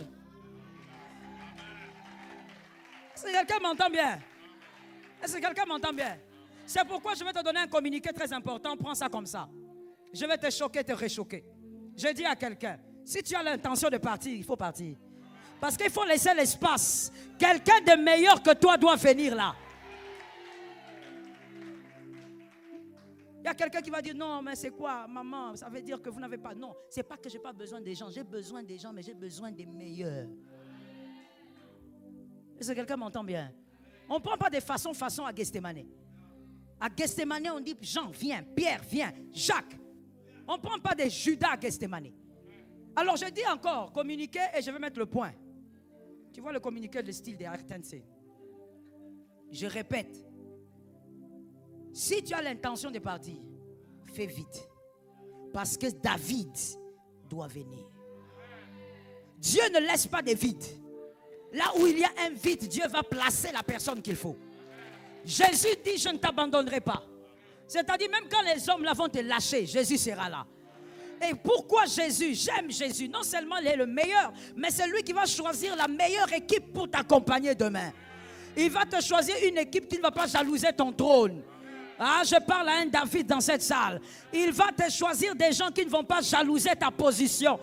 Est-ce que quelqu'un m'entend bien? Est-ce que quelqu'un m'entend bien? C'est pourquoi je vais te donner un communiqué très important. Prends ça comme ça. Je vais te choquer, te réchoquer. Je dis à quelqu'un, si tu as l'intention de partir, il faut partir. Parce qu'il faut laisser l'espace. Quelqu'un de meilleur que toi doit venir là. Il y a quelqu'un qui va dire, non, mais c'est quoi, maman? Ça veut dire que vous n'avez pas. Non, c'est pas que je n'ai pas besoin des gens. J'ai besoin des gens, mais j'ai besoin des meilleurs. Est-ce que quelqu'un m'entend bien? On ne prend pas de façon à Gethsémane. À Gethsémane, on dit, Jean, viens, Pierre, viens, Jacques. On ne prend pas de Judas à Gethsémane. Alors je dis encore, communiquer, et je vais mettre le point. Tu vois le communiqué, le style des RTNC. Je répète. Si tu as l'intention de partir, fais vite. Parce que David doit venir. Dieu ne laisse pas de vide. Là où il y a un vide, Dieu va placer la personne qu'il faut. Jésus dit, je ne t'abandonnerai pas. C'est-à-dire, même quand les hommes là vont te lâcher, Jésus sera là. Et pourquoi Jésus? J'aime Jésus. Non seulement il est le meilleur, mais c'est lui qui va choisir la meilleure équipe pour t'accompagner demain. Il va te choisir une équipe qui ne va pas jalouser ton trône. Ah, je parle à un David dans cette salle. Il va te choisir des gens qui ne vont pas jalouser ta position.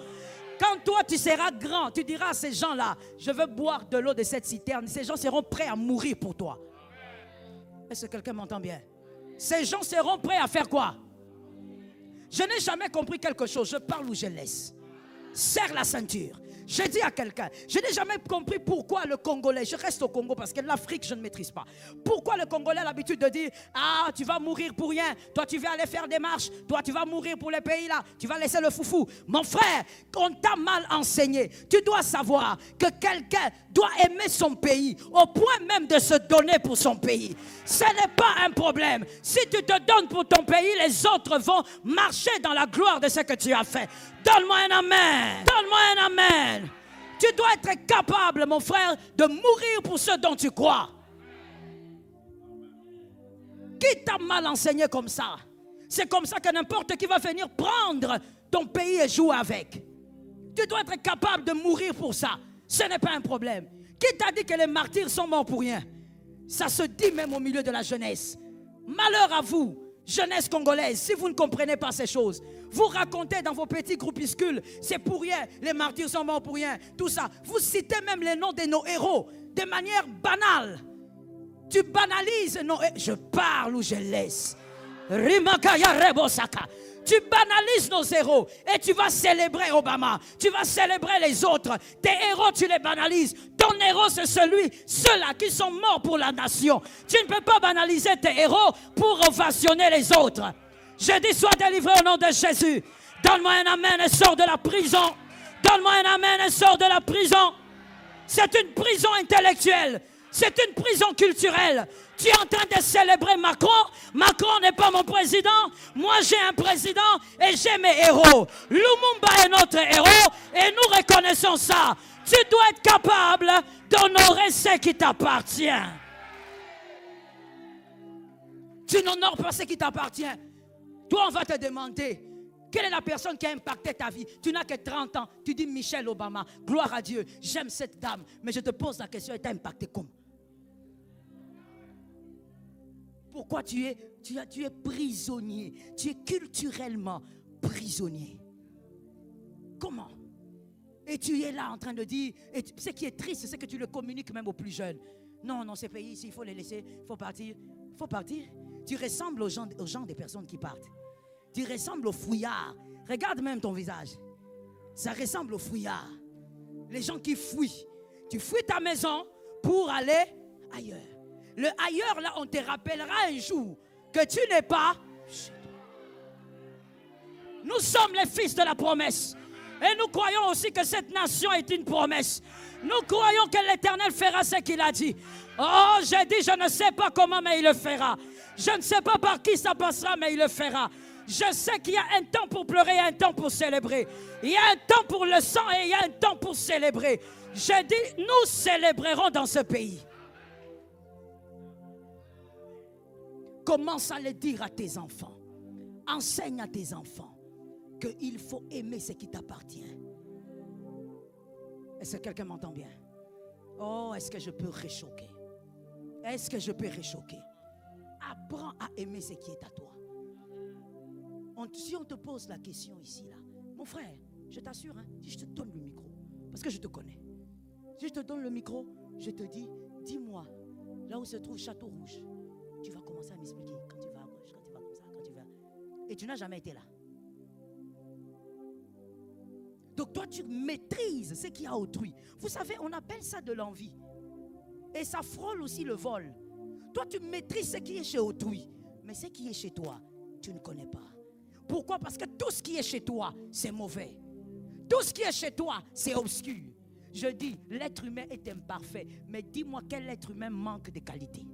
Quand toi tu seras grand, tu diras à ces gens-là, je veux boire de l'eau de cette citerne. Ces gens seront prêts à mourir pour toi. Est-ce que quelqu'un m'entend bien? Ces gens seront prêts à faire quoi? Je n'ai jamais compris quelque chose. Je parle ou je laisse. Serre la ceinture. J'ai dit à quelqu'un, je n'ai jamais compris pourquoi le Congolais, je reste au Congo parce que l'Afrique je ne maîtrise pas. Pourquoi le Congolais a l'habitude de dire, ah tu vas mourir pour rien, toi tu vas aller faire des marches, toi tu vas mourir pour les pays là, tu vas laisser le foufou. Mon frère, on t'a mal enseigné. Tu dois savoir que quelqu'un doit aimer son pays au point même de se donner pour son pays. Ce n'est pas un problème. Si tu te donnes pour ton pays, les autres vont marcher dans la gloire de ce que tu as fait. Donne-moi un amen. Donne-moi un amen. Tu dois être capable, mon frère, de mourir pour ce dont tu crois. Qui t'a mal enseigné comme ça? C'est comme ça que n'importe qui va venir prendre ton pays et jouer avec. Tu dois être capable de mourir pour ça. Ce n'est pas un problème. Qui t'a dit que les martyrs sont morts pour rien? Ça se dit même au milieu de la jeunesse. Malheur à vous, jeunesse congolaise, si vous ne comprenez pas ces choses. Vous racontez dans vos petits groupuscules, c'est pour rien, les martyrs sont morts pour rien, tout ça. Vous citez même les noms de nos héros de manière banale. Tu banalises nos héros. Je parle ou je laisse. Rimakaya Rebosaka. Tu banalises nos héros et tu vas célébrer Obama. Tu vas célébrer les autres. Tes héros, tu les banalises. Ton héros, c'est ceux-là qui sont morts pour la nation. Tu ne peux pas banaliser tes héros pour ovationner les autres. Je dis, sois délivré au nom de Jésus. Donne-moi un amen et sors de la prison. Donne-moi un amen et sors de la prison. C'est une prison intellectuelle. C'est une prison culturelle. Tu es en train de célébrer Macron. Macron n'est pas mon président. Moi, j'ai un président et j'ai mes héros. Lumumba est notre héros et nous reconnaissons ça. Tu dois être capable d'honorer ce qui t'appartient. Tu n'honores pas ce qui t'appartient. Toi, on va te demander, quelle est la personne qui a impacté ta vie? Tu n'as que 30 ans. Tu dis Michelle Obama. Gloire à Dieu. J'aime cette dame. Mais je te pose la question, elle t'a impacté comment? Pourquoi tu es prisonnier? Tu es culturellement prisonnier. Comment? Et tu es là en train de dire, et ce qui est triste, c'est que tu le communiques même aux plus jeunes. Non, ces pays ici, il faut les laisser, il faut partir. Il faut partir. Tu ressembles aux gens des personnes qui partent. Tu ressembles aux fouillards. Regarde même ton visage. Ça ressemble aux fouillards. Les gens qui fuient. Tu fuis ta maison pour aller ailleurs. Le ailleurs, là, on te rappellera un jour que tu n'es pas. Nous sommes les fils de la promesse. Et nous croyons aussi que cette nation est une promesse. Nous croyons que l'Éternel fera ce qu'il a dit. Oh, j'ai dit, je ne sais pas comment, mais il le fera. Je ne sais pas par qui ça passera, mais il le fera. Je sais qu'il y a un temps pour pleurer et un temps pour célébrer. Il y a un temps pour le sang et il y a un temps pour célébrer. Je dis, nous célébrerons dans ce pays. Commence à le dire à tes enfants. Enseigne à tes enfants qu'il faut aimer ce qui t'appartient. Est-ce que quelqu'un m'entend bien? Oh, est-ce que je peux réchoquer? Est-ce que je peux réchoquer? Apprends à aimer ce qui est à toi. Si on te pose la question ici, là, mon frère, je t'assure, hein, si je te donne le micro, parce que je te connais, si je te donne le micro, je te dis, dis-moi, là où se trouve Château Rouge, tu vas commencer à m'expliquer quand tu vas à gauche, quand tu vas comme ça, quand tu vas. Et tu n'as jamais été là. Donc toi, tu maîtrises ce qu'il y a autrui. Vous savez, on appelle ça de l'envie. Et ça frôle aussi le vol. Toi, tu maîtrises ce qui est chez autrui. Mais ce qui est chez toi, tu ne connais pas. Pourquoi? Parce que tout ce qui est chez toi, c'est mauvais. Tout ce qui est chez toi, c'est obscur. Je dis, l'être humain est imparfait. Mais dis-moi, quel être humain manque de qualité?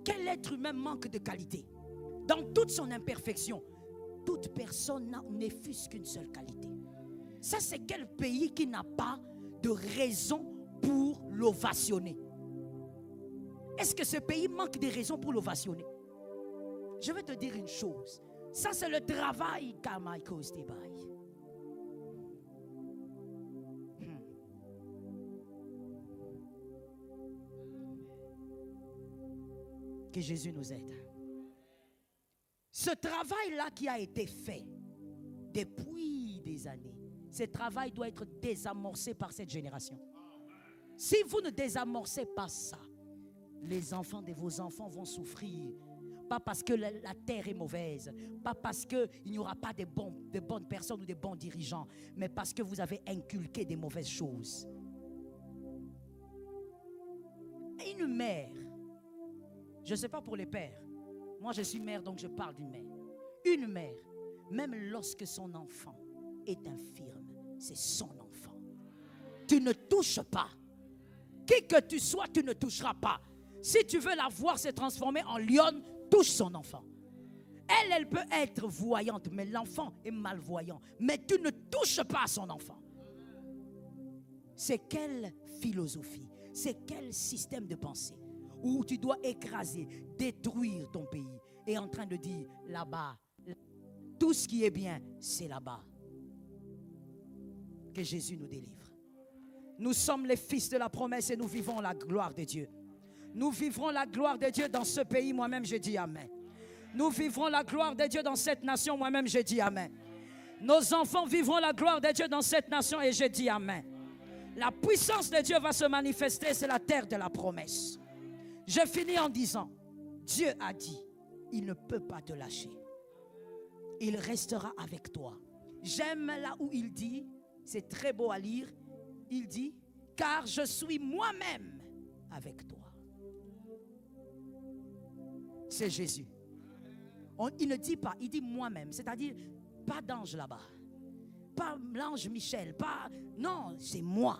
Quel être humain manque de qualité? Dans toute son imperfection, toute personne n'est fût-ce qu'une seule qualité. Ça, c'est quel pays qui n'a pas de raison pour l'ovationner? Est-ce que ce pays manque de raisons pour l'ovationner? Je vais te dire une chose. Ça, c'est le travail qu'Amaïko Stebaï. Que Jésus nous aide. Ce travail-là qui a été fait depuis des années, ce travail doit être désamorcé par cette génération. Si vous ne désamorcez pas ça, les enfants de vos enfants vont souffrir. Pas parce que la terre est mauvaise, pas parce qu'il n'y aura pas de bonnes personnes ou de bons dirigeants, mais parce que vous avez inculqué des mauvaises choses. Une mère, je ne sais pas pour les pères, moi je suis mère donc je parle d'une mère. Une mère, même lorsque son enfant est infirme, c'est son enfant. Tu ne touches pas. Qui que tu sois, tu ne toucheras pas. Si tu veux la voir se transformer en lionne, touche son enfant. Elle peut être voyante, mais l'enfant est malvoyant. Mais tu ne touches pas à son enfant. C'est quelle philosophie, c'est quel système de pensée où tu dois écraser, détruire ton pays et en train de dire là-bas, tout ce qui est bien, c'est là-bas. Que Jésus nous délivre. Nous sommes les fils de la promesse et nous vivons la gloire de Dieu. Nous vivrons la gloire de Dieu dans ce pays, moi-même je dis Amen. Nous vivrons la gloire de Dieu dans cette nation, moi-même je dis Amen. Nos enfants vivront la gloire de Dieu dans cette nation et je dis Amen. La puissance de Dieu va se manifester, c'est la terre de la promesse. Je finis en disant, Dieu a dit, il ne peut pas te lâcher. Il restera avec toi. J'aime là où il dit, c'est très beau à lire, il dit, car je suis moi-même avec toi. C'est Jésus. Il ne dit pas, il dit moi-même. C'est-à-dire, pas d'ange là-bas. Pas l'ange Michel. Pas, non, c'est moi.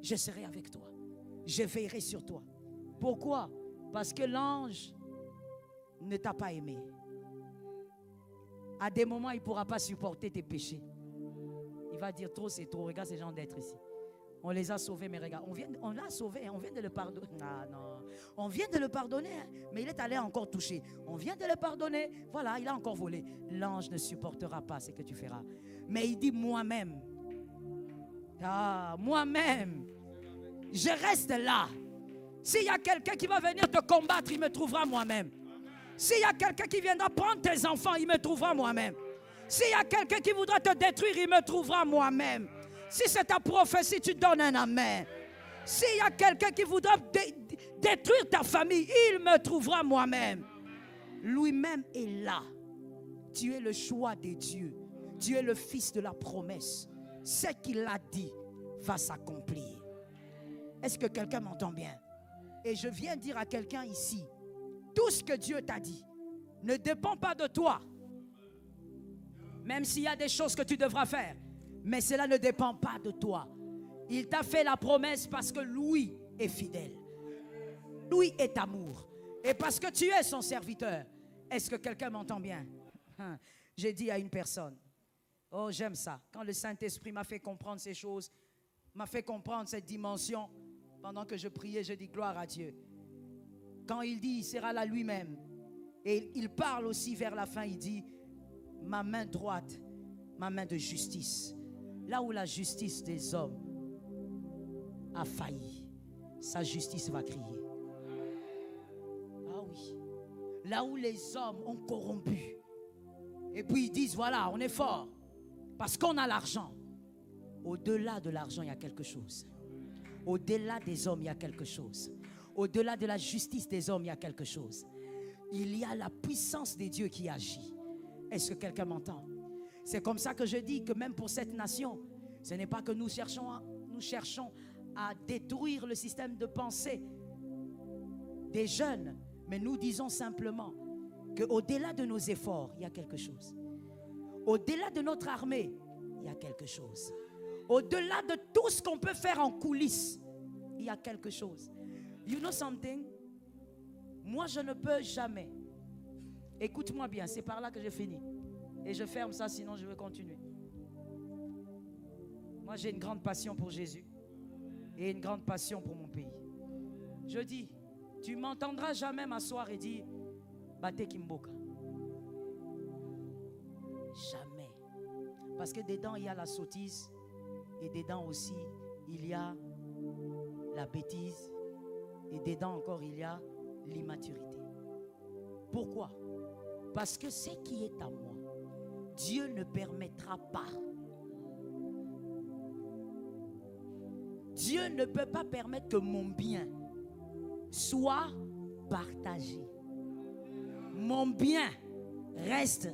Je serai avec toi. Je veillerai sur toi. Pourquoi? Parce que l'ange ne t'a pas aimé. À des moments, il ne pourra pas supporter tes péchés. Il va dire trop, c'est trop. Regarde ces gens d'être ici. On les a sauvés, mais regarde, on l'a sauvé, on vient de le pardonner. Ah non, on vient de le pardonner, mais il est allé encore toucher. On vient de le pardonner, voilà, il a encore volé. L'ange ne supportera pas ce que tu feras. Mais il dit moi-même. Ah, moi-même, je reste là. S'il y a quelqu'un qui va venir te combattre, il me trouvera moi-même. S'il y a quelqu'un qui viendra prendre tes enfants, il me trouvera moi-même. S'il y a quelqu'un qui voudra te détruire, il me trouvera moi-même. Si c'est ta prophétie, tu donnes un amen. S'il y a quelqu'un qui voudra détruire ta famille, il me trouvera moi-même. Lui-même est là. Tu es le choix de Dieu. Tu es le fils de la promesse. Ce qu'il a dit va s'accomplir. Est-ce que quelqu'un m'entend bien? Et je viens dire à quelqu'un ici, tout ce que Dieu t'a dit ne dépend pas de toi. Même s'il y a des choses que tu devras faire. Mais cela ne dépend pas de toi. Il t'a fait la promesse parce que lui est fidèle. Lui est amour. Et parce que tu es son serviteur, Est-ce que quelqu'un m'entend bien? J'ai dit à une personne, oh j'aime ça, quand le Saint-Esprit m'a fait comprendre ces choses, m'a fait comprendre cette dimension, pendant que je priais, je dis gloire à Dieu. Quand il dit, il sera là lui-même, et il parle aussi vers la fin, il dit, ma main droite, ma main de justice. Là où la justice des hommes a failli, sa justice va crier. Ah oui. Là où les hommes ont corrompu, et puis ils disent, voilà, on est fort, parce qu'on a l'argent. Au-delà de l'argent, il y a quelque chose. Au-delà des hommes, il y a quelque chose. Au-delà de la justice des hommes, il y a quelque chose. Il y a la puissance des dieux qui agit. Est-ce que quelqu'un m'entend? C'est comme ça que je dis que même pour cette nation, ce n'est pas que nous cherchons à détruire le système de pensée des jeunes, mais nous disons simplement qu'au-delà de nos efforts, il y a quelque chose. Au-delà de notre armée, il y a quelque chose. Au-delà de tout ce qu'on peut faire en coulisses, il y a quelque chose. You know something? Moi, je ne peux jamais. Écoute-moi bien, c'est par là que j'ai fini. Et je ferme ça, sinon je vais continuer. Moi, j'ai une grande passion pour Jésus et une grande passion pour mon pays. Je dis, tu ne m'entendras jamais m'asseoir et dire, Bate Kimboka. Jamais. Parce que dedans, il y a la sottise. Et dedans aussi, il y a la bêtise. Et dedans encore, il y a l'immaturité. Pourquoi? Parce que ce qui est à moi, Dieu ne permettra pas. Dieu ne peut pas permettre que mon bien soit partagé. Mon bien reste.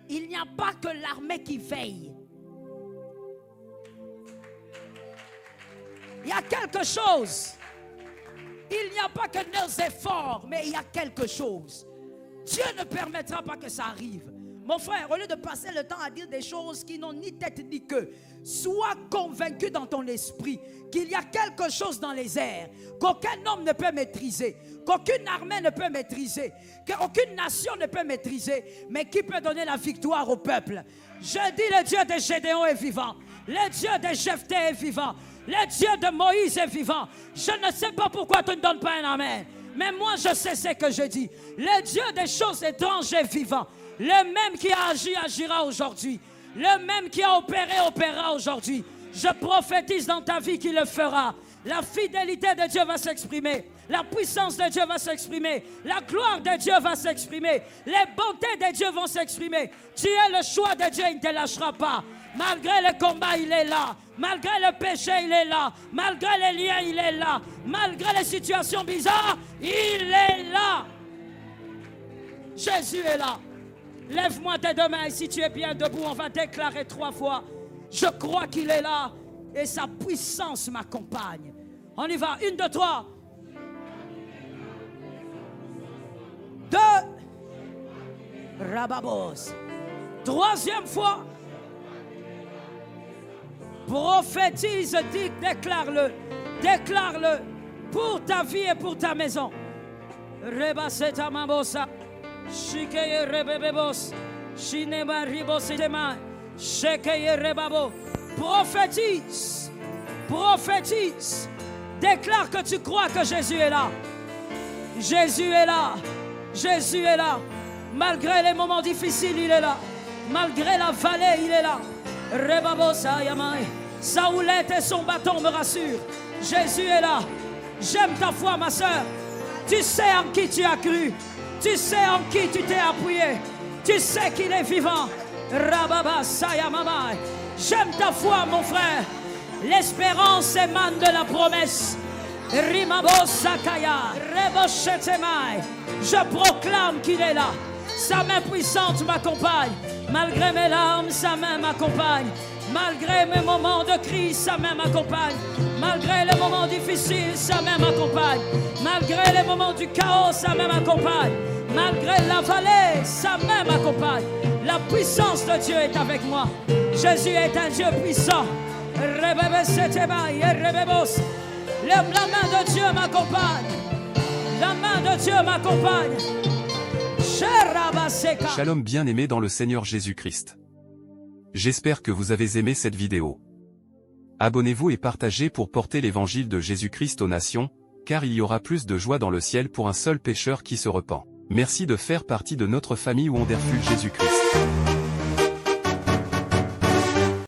Il n'y a pas que l'armée qui veille. Il y a quelque chose. Il n'y a pas que nos efforts, mais il y a quelque chose. Dieu ne permettra pas que ça arrive. Mon frère, au lieu de passer le temps à dire des choses qui n'ont ni tête ni queue, sois convaincu dans ton esprit qu'il y a quelque chose dans les airs qu'aucun homme ne peut maîtriser, qu'aucune armée ne peut maîtriser, qu'aucune nation ne peut maîtriser, mais qui peut donner la victoire au peuple. Je dis, le Dieu de Gédéon est vivant, le Dieu de Jephthé est vivant, le Dieu de Moïse est vivant. Je ne sais pas pourquoi tu ne donnes pas un amen, mais moi je sais ce que je dis. Le Dieu des choses étranges est vivant. Le même qui a agi, agira aujourd'hui. Le même qui a opéré, opérera aujourd'hui. Je prophétise dans ta vie qu'il le fera. La fidélité de Dieu va s'exprimer. La puissance de Dieu va s'exprimer. La gloire de Dieu va s'exprimer. Les bontés de Dieu vont s'exprimer. Tu es le choix de Dieu, il ne te lâchera pas. Malgré le combat, il est là. Malgré le péché, il est là. Malgré les liens, il est là. Malgré les situations bizarres, il est là. Jésus est là. Lève-moi tes deux mains et si tu es bien debout, on va déclarer 3 fois. Je crois qu'il est là et sa puissance m'accompagne. On y va, 1, 2, 3. 2. Rababos. 3e fois. Prophétise, dis, déclare-le. Déclare-le pour ta vie et pour ta maison. Rebaseta mabosa. Shikeye rebebebos. Shinema ribosidema. Shekeye rebabo. Prophétise. Prophétise. Déclare que tu crois que Jésus est là. Jésus est là. Jésus est là. Malgré les moments difficiles, il est là. Malgré la vallée, il est là. Rebabosa yamai. Sa houlette et son bâton me rassurent. Jésus est là. J'aime ta foi, ma soeur. Tu sais en qui tu as cru. Tu sais en qui tu t'es appuyé. Tu sais qu'il est vivant. Rababa sayamamai. J'aime ta foi, mon frère. L'espérance émane de la promesse. Rimabosakaya. Reboshetemai. Je proclame qu'il est là. Sa main puissante m'accompagne. Malgré mes larmes, sa main m'accompagne. Malgré mes moments de crise, sa main m'accompagne. Malgré les moments difficiles, sa main m'accompagne. Malgré les moments du chaos, sa main m'accompagne. Malgré la vallée, sa main m'accompagne. La puissance de Dieu est avec moi. Jésus est un Dieu puissant. La main de Dieu m'accompagne. La main de Dieu m'accompagne. Shalom bien-aimés dans le Seigneur Jésus-Christ. J'espère que vous avez aimé cette vidéo. Abonnez-vous et partagez pour porter l'évangile de Jésus-Christ aux nations, car il y aura plus de joie dans le ciel pour un seul pécheur qui se repent. Merci de faire partie de notre famille Wonderful Jésus-Christ.